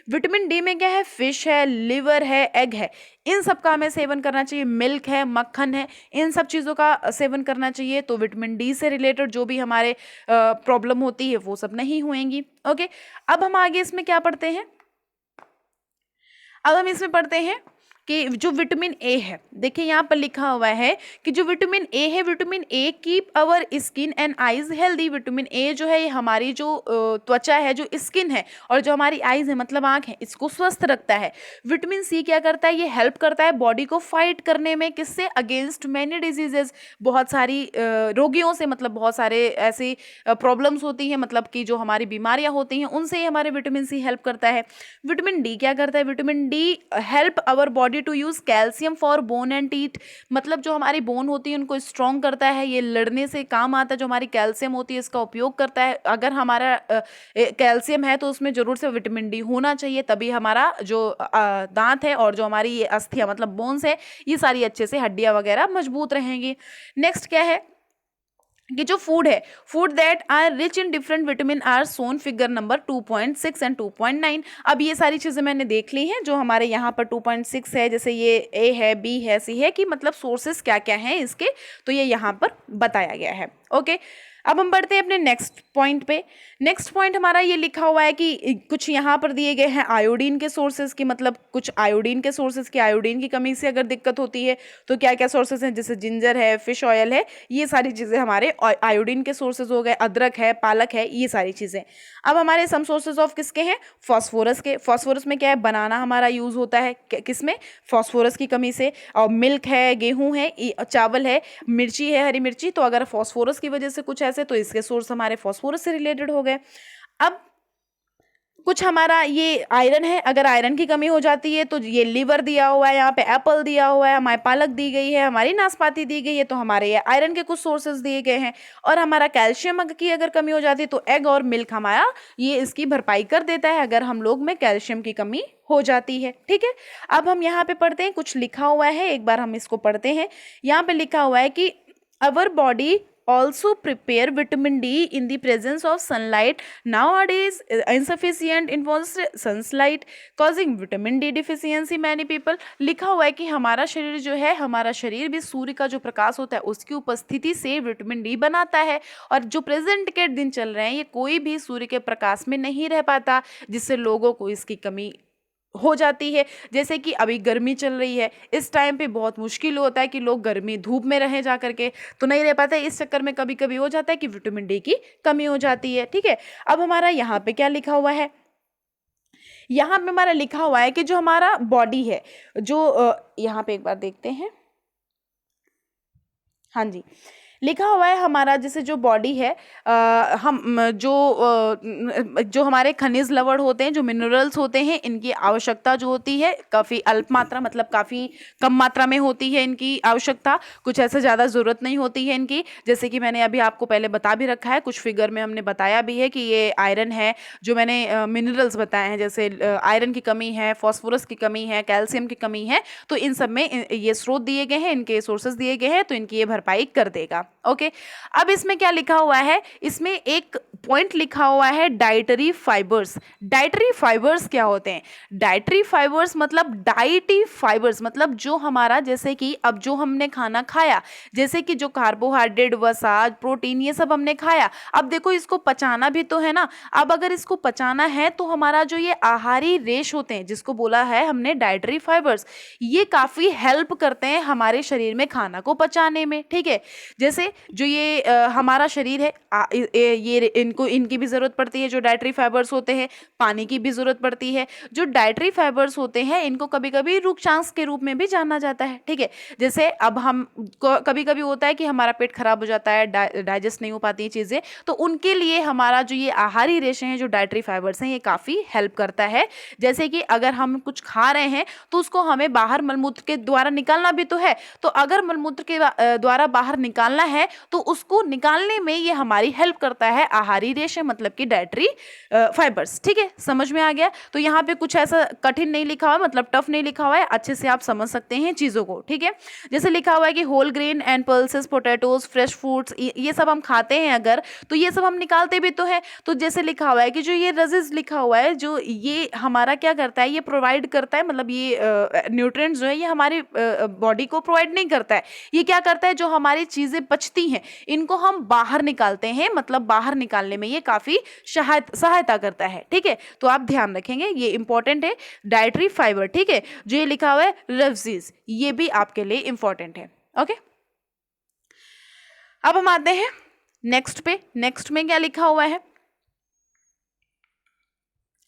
विटामिन डी में क्या है, फिश है, लिवर है, एग है, इन सब का हमें सेवन करना चाहिए। मिल्क है, मक्खन है, इन सब चीज़ों का सेवन करना चाहिए। तो विटामिन डी से रिलेटेड जो भी हमारे प्रॉब्लम होती है वो सब नहीं होएंगी। ओके, अब हम आगे इसमें क्या पढ़ते हैं, अब हम इसमें पढ़ते हैं कि जो विटामिन ए है, देखिए यहाँ पर लिखा हुआ है कि जो विटामिन ए है, vitamin A keep our skin and eyes healthy. Vitamin A जो है ये हमारी जो त्वचा है, जो स्किन है, और जो हमारी आईज है मतलब आँख है, इसको स्वस्थ रखता है। विटामिन सी क्या करता है, ये हेल्प करता है बॉडी को फाइट करने में, किससे, अगेंस्ट मैनी डिजीजेज। बहुत सारी रोगियों से, मतलब बहुत सारे ऐसी प्रॉब्लम्स होती हैं, मतलब कि जो हमारी बीमारियाँ होती हैं उनसे हमारे विटामिन सी हेल्प करता है। विटामिन डी क्या करता है, vitamin D help our body to use calcium for bone and teeth. मतलब जो हमारी बोन होती है उनको स्ट्रॉन्ग करता है, ये लड़ने से काम आता है। जो हमारी कैल्शियम होती है इसका उपयोग करता है। अगर हमारा कैल्शियम है तो उसमें जरूर से विटामिन डी होना चाहिए, तभी हमारा जो दांत है और जो हमारी ये अस्थियां मतलब बोन्स है ये सारी अच्छे से, हड्डियां वगैरह मजबूत रहेंगी। नेक्स्ट क्या है कि जो फूड है, food that are rich in different vitamin are shown figure number 2.6 and 2.9। अब ये सारी चीज़ें मैंने देख ली हैं। जो हमारे यहाँ पर 2.6 है, जैसे ये ए है, बी है, सी है, कि मतलब सोर्सेस क्या क्या हैं इसके, तो ये यहाँ पर बताया गया है। ओके, अब हम बढ़ते हैं अपने नेक्स्ट पॉइंट पे। नेक्स्ट पॉइंट हमारा ये लिखा हुआ है कि कुछ यहाँ पर दिए गए हैं आयोडीन के सोर्सेज की, मतलब कुछ आयोडीन के सोर्सेज की, आयोडीन की कमी से अगर दिक्कत होती है तो क्या क्या सोर्सेज हैं, जैसे जिंजर है, फिश ऑयल है, ये सारी चीज़ें हमारे आयोडीन के सोर्सेज हो गए। अदरक है, पालक है, ये सारी चीज़ें। अब हमारे सम सोर्सेज ऑफ किसके हैं, फॉस्फोरस के। फॉस्फोरस में क्या है, बनाना हमारा यूज़ होता है किसमें, फॉस्फोरस की कमी से। और मिल्क है, गेहूँ है, चावल है, मिर्ची है, हरी मिर्ची। तो अगर फॉस्फोरस की वजह से कुछ ऐसे, तो इसके सोर्स हमारे फॉस्फोरस से रिलेटेड हो गए। अब कुछ हमारा ये आयरन है, अगर आयरन की कमी हो जाती है तो ये लीवर दिया हुआ है, यहाँ पे एप्पल दिया हुआ है, हमारी पालक दी गई है, हमारी नाशपाती दी गई है, तो हमारे ये आयरन के कुछ सोर्सेज दिए गए हैं। और हमारा कैल्शियम की अगर कमी हो जाती है तो एग और मिल्क हमारा ये इसकी भरपाई कर देता है, अगर हम लोग में कैल्शियम की कमी हो जाती है। ठीक है, अब हम यहाँ पे पढ़ते हैं, कुछ लिखा हुआ है, एक बार हम इसको पढ़ते हैं। यहाँ पे लिखा हुआ है कि our body also prepare vitamin D in the presence of sunlight. Nowadays insufficient in sunlight causing vitamin D deficiency many people। लिखा हुआ है कि हमारा शरीर जो है, हमारा शरीर भी सूर्य का जो प्रकाश होता है उसकी उपस्थिति से विटामिन डी बनाता है। और जो प्रेजेंट के दिन चल रहे हैं ये कोई भी सूर्य के प्रकाश में नहीं रह पाता, जिससे लोगों को इसकी कमी हो जाती है। जैसे कि अभी गर्मी चल रही है, इस टाइम पे बहुत मुश्किल होता है कि लोग गर्मी धूप में रहें जा करके, तो नहीं रह पाते। इस चक्कर में कभी कभी हो जाता है कि विटामिन डी की कमी हो जाती है। ठीक है, अब हमारा यहाँ पे क्या लिखा हुआ है, यहाँ पे हमारा लिखा हुआ है कि जो हमारा बॉडी है, जो यहाँ पे एक बार देखते हैं, हाँ जी, लिखा हुआ है हमारा जैसे जो बॉडी है, हम जो हमारे खनिज लवण होते हैं, जो मिनरल्स होते हैं, इनकी आवश्यकता जो होती है काफ़ी अल्प मात्रा, मतलब काफ़ी कम मात्रा में होती है इनकी आवश्यकता, कुछ ऐसे ज़्यादा ज़रूरत नहीं होती है इनकी। जैसे कि मैंने अभी आपको पहले बता भी रखा है, कुछ फिगर में हमने बताया भी है कि ये आयरन है, जो मैंने मिनरल्स बताए हैं, जैसे आयरन की कमी है, फॉस्फोरस की कमी है, कैल्शियम की कमी है, तो इन सब में ये स्रोत दिए गए हैं, इनके सोर्सेज दिए गए हैं, तो इनकी ये भरपाई कर देगा। ओके, अब इसमें क्या लिखा हुआ है, इसमें एक पॉइंट लिखा हुआ है डाइटरी फाइबर्स। डाइटरी फाइबर्स क्या होते हैं? डाइटरी फाइबर्स मतलब डाइटी फाइबर्स मतलब जो हमारा, जैसे कि अब जो हमने खाना खाया, जैसे कि जो कार्बोहाइड्रेट, वसा, प्रोटीन, ये सब हमने खाया, अब देखो इसको पचाना भी तो है ना। अब अगर इसको पचाना है तो हमारा जो ये आहारी रेश होते हैं, जिसको बोला है हमने डाइटरी फाइबर्स, ये काफ़ी हेल्प करते हैं हमारे शरीर में खाना को पचाने में। ठीक है, जैसे जो ये हमारा शरीर है, ये इनको इनकी भी ज़रूरत पड़ती है, जो डाइटरी फाइबर्स होते हैं, पानी की भी ज़रूरत पड़ती है। जो डाइटरी फाइबर्स होते हैं इनको कभी कभी रूक्षांश के रूप में भी जाना जाता है। ठीक है, जैसे अब हम कभी कभी होता है कि हमारा पेट खराब हो जाता है, डाइजेस्ट नहीं हो पाती हैं चीज़ें, तो उनके लिए हमारा जो ये आहारी रेशे हैं, जो डाइटरी फाइबर्स हैं, ये काफ़ी हेल्प करता है। जैसे कि अगर हम कुछ खा रहे हैं तो उसको हमें बाहर मलमूत्र के द्वारा निकालना भी तो है, तो अगर मलमूत्र के द्वारा बाहर निकालना है तो उसको निकालने में ये हमारी हेल्प करता है आहारी रेशे, मतलब कि डाइटरी फाइबर्स। ठीक है, समझ में आ गया। तो यहाँ पे कुछ ऐसा कठिन नहीं लिखा हुआ है, मतलब टफ नहीं लिखा हुआ है, अच्छे से आप समझ सकते हैं चीज़ों को। ठीक है, जैसे लिखा हुआ है कि whole grain and pulses, potatoes, fresh foods, ये सब हम खाते हैं अगर, तो ये सब हम निकालते भी तो है। तो जैसे लिखा हुआ है कि जो ये रजिज लिखा हुआ है, जो ये हमारा क्या करता है, ये प्रोवाइड करता है, मतलब ये न्यूट्रिएंट्स जो है ये हमारी बॉडी को प्रोवाइड नहीं करता है। ये क्या करता है, जो हमारी चीज़ें बचती हैं इनको हम बाहर निकालते हैं, मतलब बाहर निकालने में ये काफ़ी सहायता करता है। ठीक है, तो आप ध्यान रखेंगे, ये इंपॉर्टेंट है डाइटरी फाइबर। ठीक है, जो ये लिखा हुआ है रजिज, ये भी आपके लिए इंपॉर्टेंट है। ओके, अब हम आते हैं नेक्स्ट पे। नेक्स्ट में क्या लिखा हुआ है,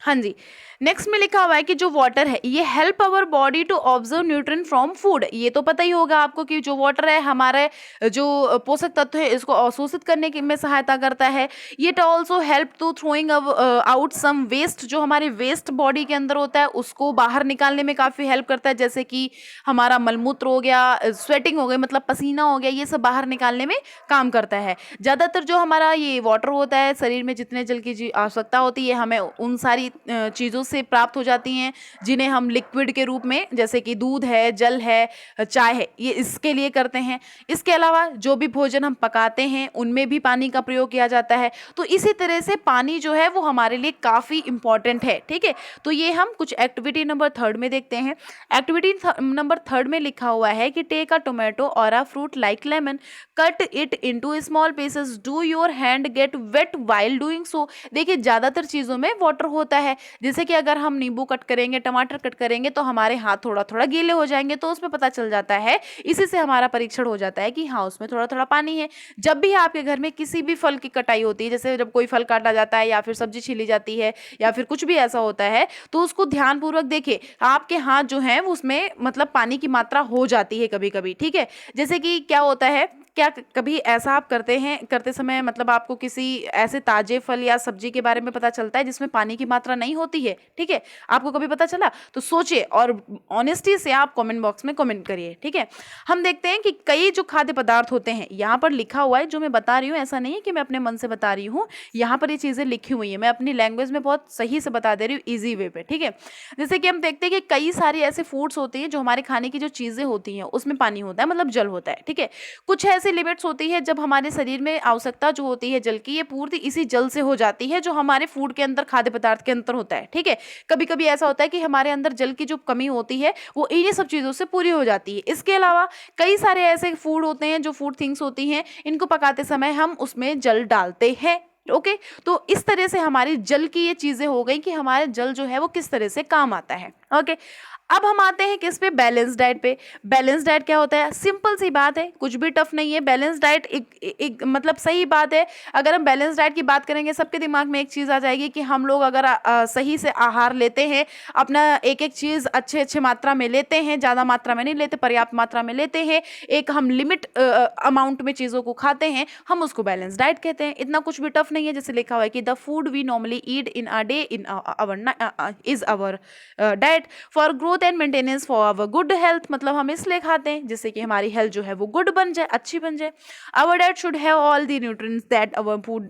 हाँ जी, नेक्स्ट में लिखा हुआ है कि जो वाटर है ये help our body to observe nutrient from food. ये तो पता ही होगा आपको कि जो वाटर है हमारे जो पोषक तत्व है इसको अवशोषित करने की में सहायता करता है। ये also help to throwing out some waste, जो हमारे वेस्ट बॉडी के अंदर होता है उसको बाहर निकालने में काफ़ी हेल्प करता है। जैसे कि हमारा मलमूत्र हो गया, स्वेटिंग हो गई, मतलब पसीना हो गया, ये सब बाहर निकालने में काम करता है। ज़्यादातर जो हमारा ये वाटर होता है, शरीर में जितने जल की आवश्यकता होती है हमें उन सारी चीज़ों से प्राप्त हो जाती हैं, जिन्हें हम लिक्विड के रूप में, जैसे कि दूध है, जल है, चाय है, ये इसके लिए करते हैं। इसके अलावा जो भी भोजन हम पकाते हैं उनमें भी पानी का प्रयोग किया जाता है। तो इसी तरह से पानी जो है वो हमारे लिए काफ़ी इंपॉर्टेंट है। ठीक है, तो ये हम कुछ एक्टिविटी नंबर 3 में देखते हैं। एक्टिविटी नंबर 3 में लिखा हुआ है कि टेक अ टोमेटो और a fruit like lemon, cut it into small pieces, do your hand get wet while doing so. देखिए, ज़्यादातर चीज़ों में वाटर होता है, जैसे कि अगर हम नींबू कट करेंगे, टमाटर कट करेंगे तो हमारे हाथ थोड़ा थोड़ा गीले हो जाएंगे, तो उसमें पता चल जाता है, इसी से हमारा परीक्षण हो जाता है कि हाँ उसमें थोड़ा थोड़ा पानी है। जब भी आपके घर में किसी भी फल की कटाई होती है, जैसे जब कोई फल काटा जाता है या फिर सब्जी छीली जाती है या फिर कुछ भी ऐसा होता है, तो उसको ध्यानपूर्वक देखिए, आपके हाथ जो है उसमें मतलब पानी की मात्रा हो जाती है कभी कभी। ठीक है, जैसे कि क्या होता है, क्या कभी ऐसा आप करते समय मतलब आपको किसी ऐसे ताजे फल या सब्जी के बारे में पता चलता है जिसमें पानी की मात्रा नहीं होती है? ठीक है, आपको कभी पता चला? तो सोचिए और ऑनेस्टी से आप कमेंट बॉक्स में कमेंट करिए। ठीक है, हम देखते हैं कि कई जो खाद्य पदार्थ होते हैं, यहाँ पर लिखा हुआ है, जो मैं बता रही हूँ ऐसा नहीं है कि मैं अपने मन से बता रही हूँ, यहाँ पर ये चीज़ें लिखी हुई हैं, मैं अपनी लैंग्वेज में बहुत सही से बता दे रही हूँ, ईजी वे पे। ठीक है, जैसे कि हम देखते हैं कि कई सारी ऐसे फूड्स होती हैं जो हमारे खाने की जो चीज़ें होती हैं उसमें पानी होता है, मतलब जल होता है। ठीक है, कुछ ऐसे लिमिट्स होती है जब हमारे शरीर में आवश्यकता जो होती है जल की, ये पूर्ति इसी जल से हो जाती है जो हमारे फूड के अंदर, खाद्य पदार्थ के अंदर होता है। ठीक है, कभी कभी ऐसा होता है कि हमारे अंदर जल की जो कमी होती है वो इन्हीं सब चीज़ों से पूरी हो जाती है। इसके अलावा कई सारे ऐसे फूड होते हैं, जो फूड थिंग्स होती हैं, इनको पकाते समय हम उसमें जल डालते हैं। ओके। तो इस तरह से हमारी जल की ये चीजें हो गई कि हमारे जल जो है वो किस तरह से काम आता है। ओके, अब हम आते हैं किस पे, बैलेंस डाइट पे। बैलेंस डाइट क्या होता है, सिंपल सी बात है, कुछ भी टफ नहीं है। बैलेंस डाइट एक मतलब सही बात है। अगर हम बैलेंस डाइट की बात करेंगे, सबके दिमाग में एक चीज़ आ जाएगी कि हम लोग अगर सही से आहार लेते हैं, अपना एक एक चीज़ अच्छे अच्छे मात्रा में लेते हैं, ज़्यादा मात्रा में नहीं लेते, पर्याप्त मात्रा में लेते हैं, एक हम लिमिट अमाउंट में चीज़ों को खाते हैं, हम उसको बैलेंस डाइट कहते हैं। इतना कुछ भी टफ नहीं है। जैसे लिखा हुआ है कि the food we normally eat in a day in is our diet for growth and maintenance for our good health, मतलब हम इसलिए खाते हैं जिससे कि हमारी हेल्थ जो है वो गुड बन जाए, अच्छी बन जाए। Our diet should have all the nutrients that our food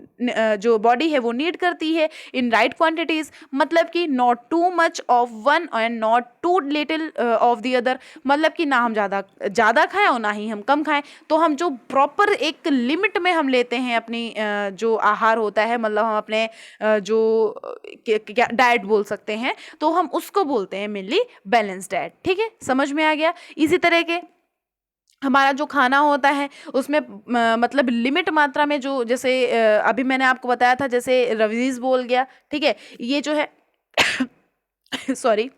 जो बॉडी है वो नीड करती है इन राइट क्वांटिटीज, मतलब कि not too much of one and not too little of the other, मतलब कि ना हम ज़्यादा खाएं और ना ही हम कम खाएं। तो हम जो प्रॉपर एक लिमिट में हम लेते हैं अपनी जो आहार होता है, मतलब हम अपने जो डाइट बोल सकते हैं, तो हम उसको बोलते हैं मेनली बैलेंस डाइट। ठीक है, समझ में आ गया। इसी तरह के हमारा जो खाना होता है उसमें मतलब लिमिट मात्रा में जो, जैसे अभी मैंने आपको बताया था, जैसे रवीज बोल गया, ठीक है, ये जो है सॉरी,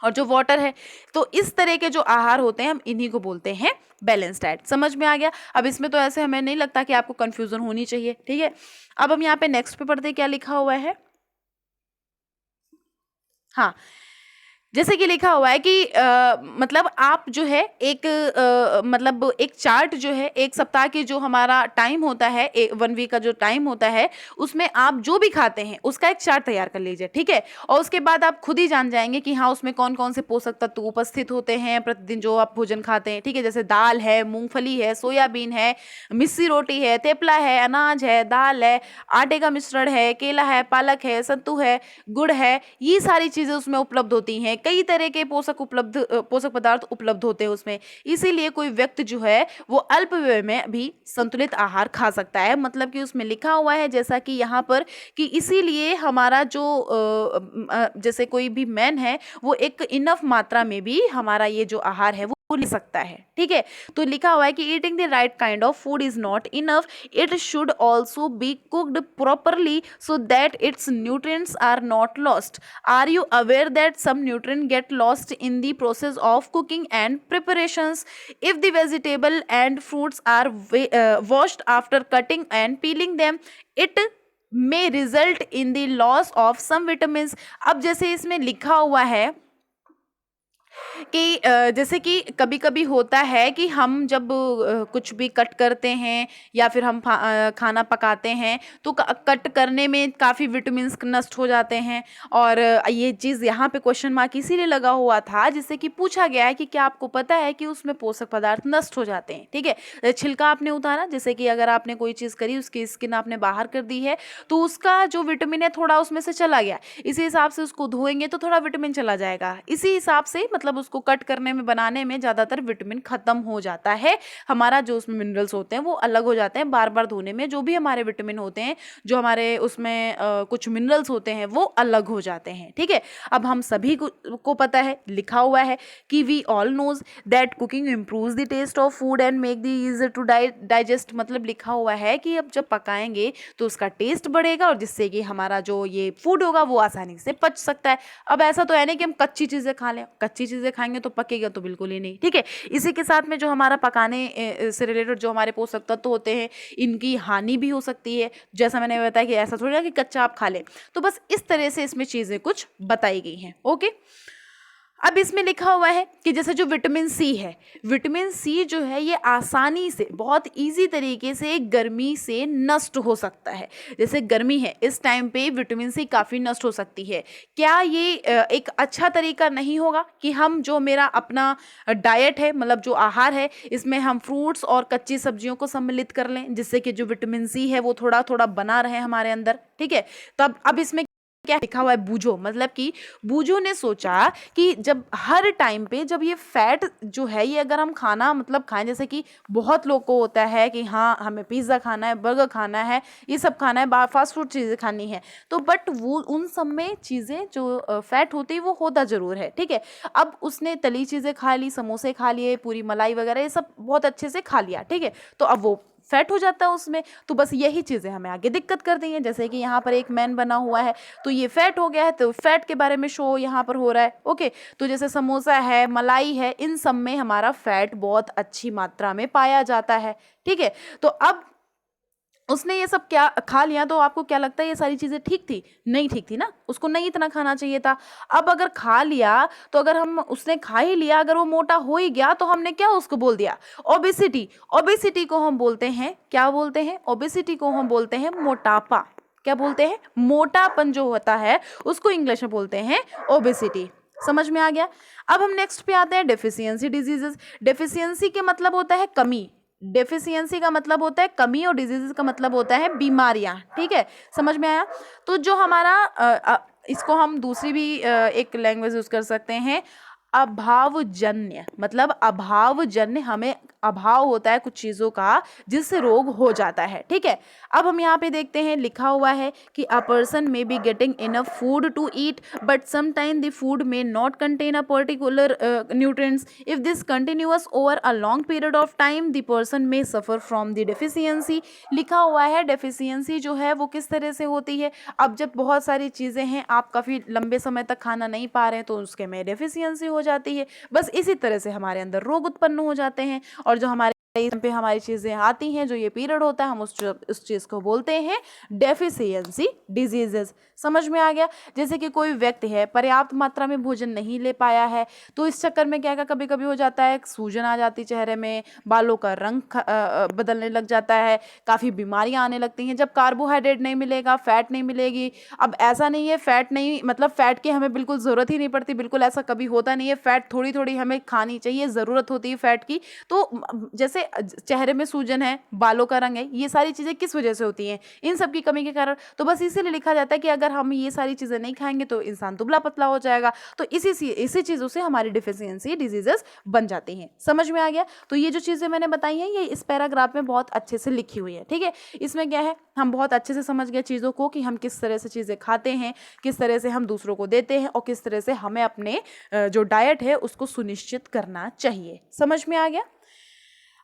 और जो वाटर है, तो इस तरह के जो आहार होते हैं हम इन्हीं को बोलते हैं बैलेंस डाइट। समझ में आ गया। अब इसमें तो ऐसे हमें नहीं लगता कि आपको कंफ्यूजन होनी चाहिए। ठीक है, अब हम यहाँ पे नेक्स्ट पे पढ़ते हैं, क्या लिखा हुआ है। हाँ, जैसे कि लिखा हुआ है कि मतलब आप जो है एक मतलब एक चार्ट जो है, एक सप्ताह की जो हमारा टाइम होता है, 1 वीक का जो टाइम होता है, उसमें आप जो भी खाते हैं उसका एक चार्ट तैयार कर लीजिए। ठीक है, और उसके बाद आप खुद ही जान जाएंगे कि हाँ उसमें कौन कौन से पोषक तत्व उपस्थित होते हैं प्रतिदिन जो आप भोजन खाते हैं। ठीक है, जैसे दाल है, मूंगफली है, सोयाबीन है, मिस्सी रोटी है, थेपला है, अनाज है, दाल है, आटे का मिश्रण है, केला है, पालक है, सत्तू है, गुड़ है, ये सारी चीज़ें उसमें उपलब्ध होती हैं। कई तरह के पोषक पदार्थ उपलब्ध होते हैं उसमें। इसीलिए कोई व्यक्ति जो है वो अल्प व्यय में भी संतुलित आहार खा सकता है, मतलब कि उसमें लिखा हुआ है जैसा कि यहाँ पर कि इसीलिए हमारा जो जैसे कोई भी मैन है वो एक इनफ मात्रा में भी हमारा ये जो आहार है वो ले सकता है। ठीक है, तो लिखा हुआ है कि eating the right kind of food is not enough, it should also be cooked properly so that its nutrients are not lost. Are you aware that some nutrient get lost in the process of cooking and preparations? If the vegetable and fruits are washed after cutting and peeling them, it may result in the loss of some vitamins। अब जैसे इसमें लिखा हुआ है कि जैसे कि कभी कभी होता है कि हम जब कुछ भी कट करते हैं या फिर हम खाना पकाते हैं तो कट करने में काफ़ी विटामिन्स नष्ट हो जाते हैं। और ये चीज़ यहाँ पे क्वेश्चन मार्क इसीलिए लगा हुआ था जिससे कि पूछा गया है कि क्या आपको पता है कि उसमें पोषक पदार्थ नष्ट हो जाते हैं। ठीक है, छिलका आपने उतारा, जैसे कि अगर आपने कोई चीज़ करी उसकी स्किन आपने बाहर कर दी है तो उसका जो विटामिन है थोड़ा उसमें से चला गया, इसी हिसाब से उसको धोएंगे तो थोड़ा विटामिन चला जाएगा। इसी हिसाब से मतलब उसको कट करने में बनाने में ज़्यादातर विटामिन खत्म हो जाता है, हमारा जो उसमें मिनरल्स होते हैं वो अलग हो जाते हैं। बार बार धोने में जो भी हमारे विटामिन होते हैं, जो हमारे उसमें कुछ मिनरल्स होते हैं वो अलग हो जाते हैं। ठीक है, अब हम सभी को पता है, लिखा हुआ है कि we all knows that cooking improves the taste of food and make the easy to digest, मतलब लिखा हुआ है कि अब जब पकाएंगे तो उसका टेस्ट बढ़ेगा और जिससे कि हमारा जो ये फूड होगा वो आसानी से पच सकता है। अब ऐसा तो है नहीं कि हम कच्ची चीज़ें खा लें, कच्ची चीज़ें खाएंगे तो पकेगा तो बिल्कुल ही नहीं। ठीक है, इसी के साथ में जो हमारा पकाने से रिलेटेड जो हमारे पोषक तत्व होते हैं इनकी हानि भी हो सकती है, जैसा मैंने बताया कि ऐसा थोड़ी ना कि कच्चा आप खा लें। तो बस इस तरह से इसमें चीज़ें कुछ बताई गई हैं। ओके, अब इसमें लिखा हुआ है कि जैसे जो विटामिन सी है, विटामिन सी जो है ये आसानी से बहुत इजी तरीके से गर्मी से नष्ट हो सकता है। जैसे गर्मी है इस टाइम पे विटामिन सी काफ़ी नष्ट हो सकती है। क्या ये एक अच्छा तरीका नहीं होगा कि हम जो मेरा अपना डाइट है, मतलब जो आहार है, इसमें हम फ्रूट्स और कच्ची सब्जियों को सम्मिलित कर लें जिससे कि जो विटामिन सी है वो थोड़ा थोड़ा बना रहे हमारे अंदर। ठीक है, तब अब इसमें क्या लिखा हुआ है, बूझो, मतलब कि बूझो ने सोचा कि जब हर टाइम पे जब ये फैट जो है ये अगर हम खाना मतलब खाएं, जैसे कि बहुत लोग को होता है कि हाँ हमें पिज़्ज़ा खाना है, बर्गर खाना है, ये सब खाना है, फास्ट फूड चीज़ें खानी है, तो बट वो उन सब में चीज़ें जो फैट होती है वो होता ज़रूर है। ठीक है, अब उसने तली चीज़ें खा ली, समोसे खा लिए, पूरी मलाई वगैरह ये सब बहुत अच्छे से खा लिया। ठीक है, तो अब वो फैट हो जाता है उसमें। तो बस यही चीज़ें हमें आगे दिक्कत कर दी हैं। जैसे कि यहाँ पर एक मैन बना हुआ है तो ये फैट हो गया है, तो फैट के बारे में शो यहाँ पर हो रहा है। ओके, तो जैसे समोसा है, मलाई है, इन सब में हमारा फैट बहुत अच्छी मात्रा में पाया जाता है। ठीक है, तो अब उसने ये सब क्या खा लिया, तो आपको क्या लगता है ये सारी चीज़ें ठीक थी? नहीं ठीक थी ना, उसको नहीं इतना खाना चाहिए था। अब अगर खा लिया तो अगर हम उसने खा ही लिया, अगर वो मोटा हो ही गया तो हमने क्या उसको बोल दिया? ओबेसिटी। ओबेसिटी को हम बोलते हैं, क्या बोलते हैं? ओबेसिटी को हम बोलते हैं मोटापा। क्या बोलते हैं? मोटापन जो होता है उसको इंग्लिश में बोलते हैं ओबेसिटी। समझ में आ गया? अब हम नेक्स्ट पे आते हैं, डेफिशिएंसी डिजीजेस। डेफिशिएंसी के मतलब होता है कमी। डेफिशिएंसी का मतलब होता है कमी और डिजीजेस का मतलब होता है बीमारियां। ठीक है, समझ में आया? तो जो हमारा इसको हम दूसरी भी एक लैंग्वेज यूज कर सकते हैं, अभावजन्य। मतलब अभावजन्य, हमें अभाव होता है कुछ चीज़ों का जिससे रोग हो जाता है। ठीक है, अब हम यहाँ पे देखते हैं, लिखा हुआ है कि a person may be getting enough food to eat but sometime the food may not contain a particular nutrients. If this continuous over a long period of time the person may suffer from the deficiency. लिखा हुआ है deficiency जो है वो किस तरह से होती है। अब जब बहुत सारी चीज़ें हैं, आप काफ़ी लंबे समय तक खाना नहीं पा रहे हैं, तो उसके में डेफिशिएंसी हो जाती है। बस इसी तरह से हमारे अंदर रोग उत्पन्न हो जाते हैं, और जो हमारे पे हमारी चीज़ें आती हैं, जो ये पीरियड होता है, हम उस चीज़ को बोलते हैं डेफिशिएंसी डिजीजेस। समझ में आ गया? जैसे कि कोई व्यक्ति है, पर्याप्त मात्रा में भोजन नहीं ले पाया है, तो इस चक्कर में क्या कभी कभी हो जाता है, सूजन आ जाती चेहरे में, बालों का रंग बदलने लग जाता है, काफ़ी बीमारियां आने लगती हैं जब कार्बोहाइड्रेट नहीं मिलेगा, फैट नहीं मिलेगी। अब ऐसा नहीं है फैट नहीं, मतलब फैट की हमें बिल्कुल ज़रूरत ही नहीं पड़ती, बिल्कुल ऐसा कभी होता नहीं है। फैट थोड़ी थोड़ी हमें खानी चाहिए, ज़रूरत होती है फैट की। तो जैसे चेहरे में सूजन है, बालों का रंग है, ये सारी चीज़ें किस वजह से होती हैं? इन सब की कमी के कारण। तो बस इसीलिए लिखा जाता है कि अगर हम ये सारी चीज़ें नहीं खाएंगे तो इंसान दुबला पतला हो जाएगा। तो इसी चीज़ों से हमारी डिफिशियंसी डिजीजेस बन जाती हैं। समझ में आ गया? तो ये जो चीज़ें मैंने बताई हैं, ये इस पैराग्राफ में बहुत अच्छे से लिखी हुई है। ठीक है, इसमें क्या है, हम बहुत अच्छे से समझ गए चीज़ों को कि हम किस तरह से चीज़ें खाते हैं, किस तरह से हम दूसरों को देते हैं, और किस तरह से हमें अपने जो डाइट है उसको सुनिश्चित करना चाहिए। समझ में आ गया?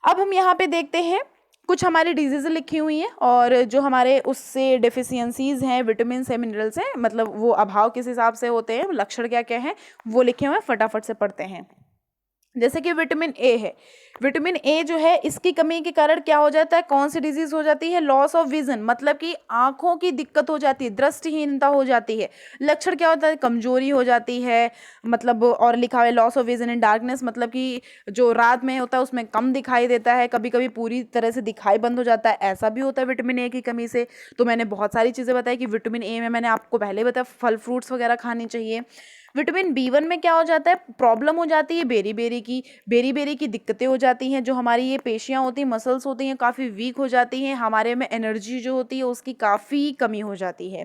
अब हम यहाँ पे देखते हैं कुछ हमारी डिजीज़ लिखी हुई हैं, और जो हमारे उससे डेफिशिएंसीज़ हैं, विटामिन है, मिनरल्स हैं, मतलब वो अभाव किस हिसाब से होते हैं, लक्षण क्या क्या हैं, वो लिखे हुए हैं। फटाफट से पढ़ते हैं। जैसे कि विटामिन ए है, विटामिन ए जो है, इसकी कमी के कारण क्या हो जाता है, कौन सी डिजीज हो जाती है? लॉस ऑफ विजन, मतलब कि आंखों की दिक्कत हो जाती है, दृष्टिहीनता हो जाती है। लक्षण क्या होता है? कमजोरी हो जाती है, मतलब, और लिखा हुआ है loss of vision in darkness, मतलब कि जो रात में होता है उसमें कम दिखाई देता है, कभी कभी पूरी तरह से दिखाई बंद हो जाता है, ऐसा भी होता है विटामिन ए की कमी से। तो मैंने बहुत सारी चीज़ें बताई कि विटामिन ए में मैंने आपको पहले बताया फल फ्रूट्स वगैरह खानी चाहिए। विटामिन बी1 में क्या हो जाता है, प्रॉब्लम हो जाती है बेरी की दिक्कतें हो जाती हैं। जो हमारी ये पेशियां होती हैं, मसल्स होती हैं, काफ़ी वीक हो जाती हैं, हमारे में एनर्जी जो होती है उसकी काफ़ी कमी हो जाती है।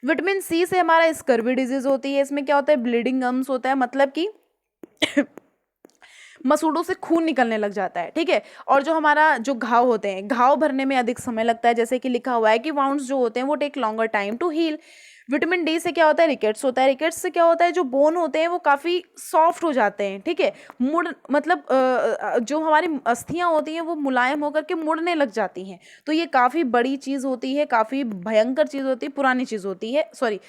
विटामिन सी से हमारा स्कर्वी डिजीज होती है। इसमें क्या होता है, ब्लीडिंग गम्स होता है, मतलब कि मसूड़ों से खून निकलने लग जाता है। ठीक है, और जो हमारा जो घाव होते हैं, घाव भरने में अधिक समय लगता है। जैसे कि लिखा हुआ है कि वाउंड्स जो होते हैं वो take longer time to heal. Vitamin D से क्या होता है, रिकेट्स होता है। रिकेट्स से क्या होता है, जो बोन होते हैं वो काफ़ी सॉफ्ट हो जाते हैं। ठीक है, मुड़, मतलब जो हमारी अस्थियां होती हैं वो मुलायम होकर के मुड़ने लग जाती हैं। तो ये काफ़ी बड़ी चीज़ होती है, काफ़ी भयंकर चीज़ होती है, पुरानी चीज़ होती है, सॉरी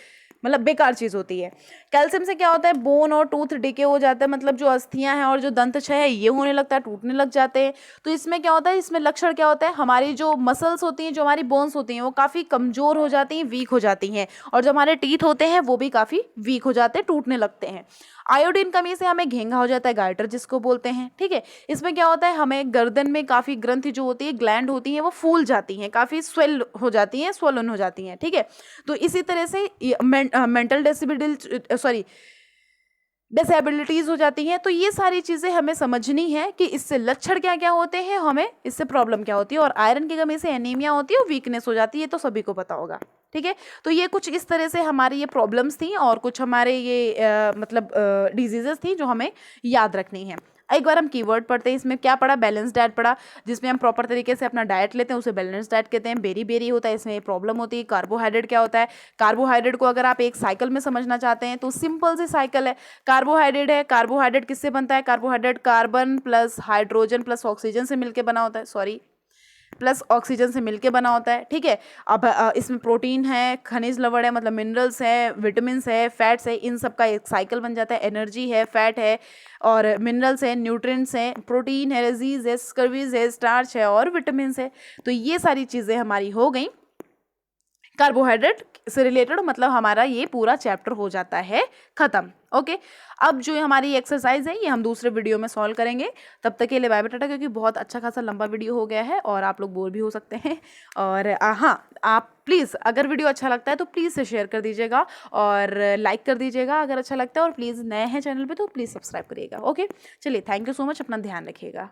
मतलब बेकार चीज़ होती है। कैल्शियम से क्या होता है, बोन और टूथ डिके हो जाता है, मतलब जो अस्थियां हैं और जो दंतक्षय है ये होने लगता है, टूटने लग जाते हैं। तो इसमें क्या होता है, इसमें लक्षण क्या होता है, हमारी जो मसल्स होती हैं, जो हमारी बोन्स होती हैं वो काफ़ी कमज़ोर हो जाती हैं, वीक हो जाती हैं, और जो हमारे टीथ होते हैं वो भी काफ़ी वीक हो जाते हैं, टूटने लगते हैं। आयोडीन कमी से हमें घेंगा हो जाता है, गाइटर जिसको बोलते हैं। ठीक है, इसमें क्या होता है, हमें गर्दन में काफ़ी ग्रंथि जो होती है, ग्लैंड होती हैं, वो फूल जाती हैं, काफ़ी स्वेल हो जाती हैं, स्वलन हो जाती हैं। ठीक है, तो इसी तरह से मेंटल डिसेबिलिटीज़ हो जाती हैं। तो ये सारी चीज़ें हमें समझनी है कि इससे लक्षण क्या क्या होते हैं, हमें इससे प्रॉब्लम क्या होती है। और आयरन की कमी से एनीमिया होती है और वीकनेस हो जाती है, तो सभी को पता होगा। ठीक है, तो ये कुछ इस तरह से हमारी ये प्रॉब्लम्स थी, और कुछ हमारे ये मतलब डिजीजेस थी जो हमें याद रखनी है। एक बार हम कीवर्ड पढ़ते हैं। इसमें क्या पढ़ा, बैलेंस डाइट पढ़ा, जिसमें हम प्रॉपर तरीके से अपना डाइट लेते हैं, उसे बैलेंस डाइट कहते हैं। बेरी होता है, इसमें प्रॉब्लम होती है। कार्बोहाइड्रेट क्या होता है, कार्बोहाइड्रेट को अगर आप एक साइकिल में समझना चाहते हैं तो सिंपल सी साइकिल है। कार्बोहाइड्रेट है, कार्बोहाइड्रेट किससे बनता है, carbohydrate carbon plus hydrogen plus oxygen से मिलकर बना होता है, सॉरी प्लस ऑक्सीजन से मिलके बना होता है, ठीक है। अब इसमें प्रोटीन है, खनिज लवण है मतलब मिनरल्स है, विटामिन्स है, फैट्स है, इन सब का एक साइकिल बन जाता है। एनर्जी है, फैट है और मिनरल्स है, न्यूट्रिएंट्स हैं, प्रोटीन है, रजीज है, स्कर्वीज है, स्टार्च है और विटामिन्स है। तो ये सारी चीज़ें हमारी हो गई कार्बोहाइड्रेट से रिलेटेड, मतलब हमारा ये पूरा चैप्टर हो जाता है खत्म। ओके, अब जो हमारी एक्सरसाइज है ये हम दूसरे वीडियो में सॉल्व करेंगे। तब तक के लिए बाय बाय टाटा, क्योंकि बहुत अच्छा खासा लंबा वीडियो हो गया है और आप लोग बोर भी हो सकते हैं। और हाँ, आप प्लीज़ अगर वीडियो अच्छा लगता है तो प्लीज़ से शेयर कर दीजिएगा और लाइक कर दीजिएगा अगर अच्छा लगता है, और प्लीज़ नए हैं चैनल पे तो प्लीज़ सब्सक्राइब करिएगा। ओके, चलिए, थैंक यू सो मच, अपना ध्यान रखिएगा।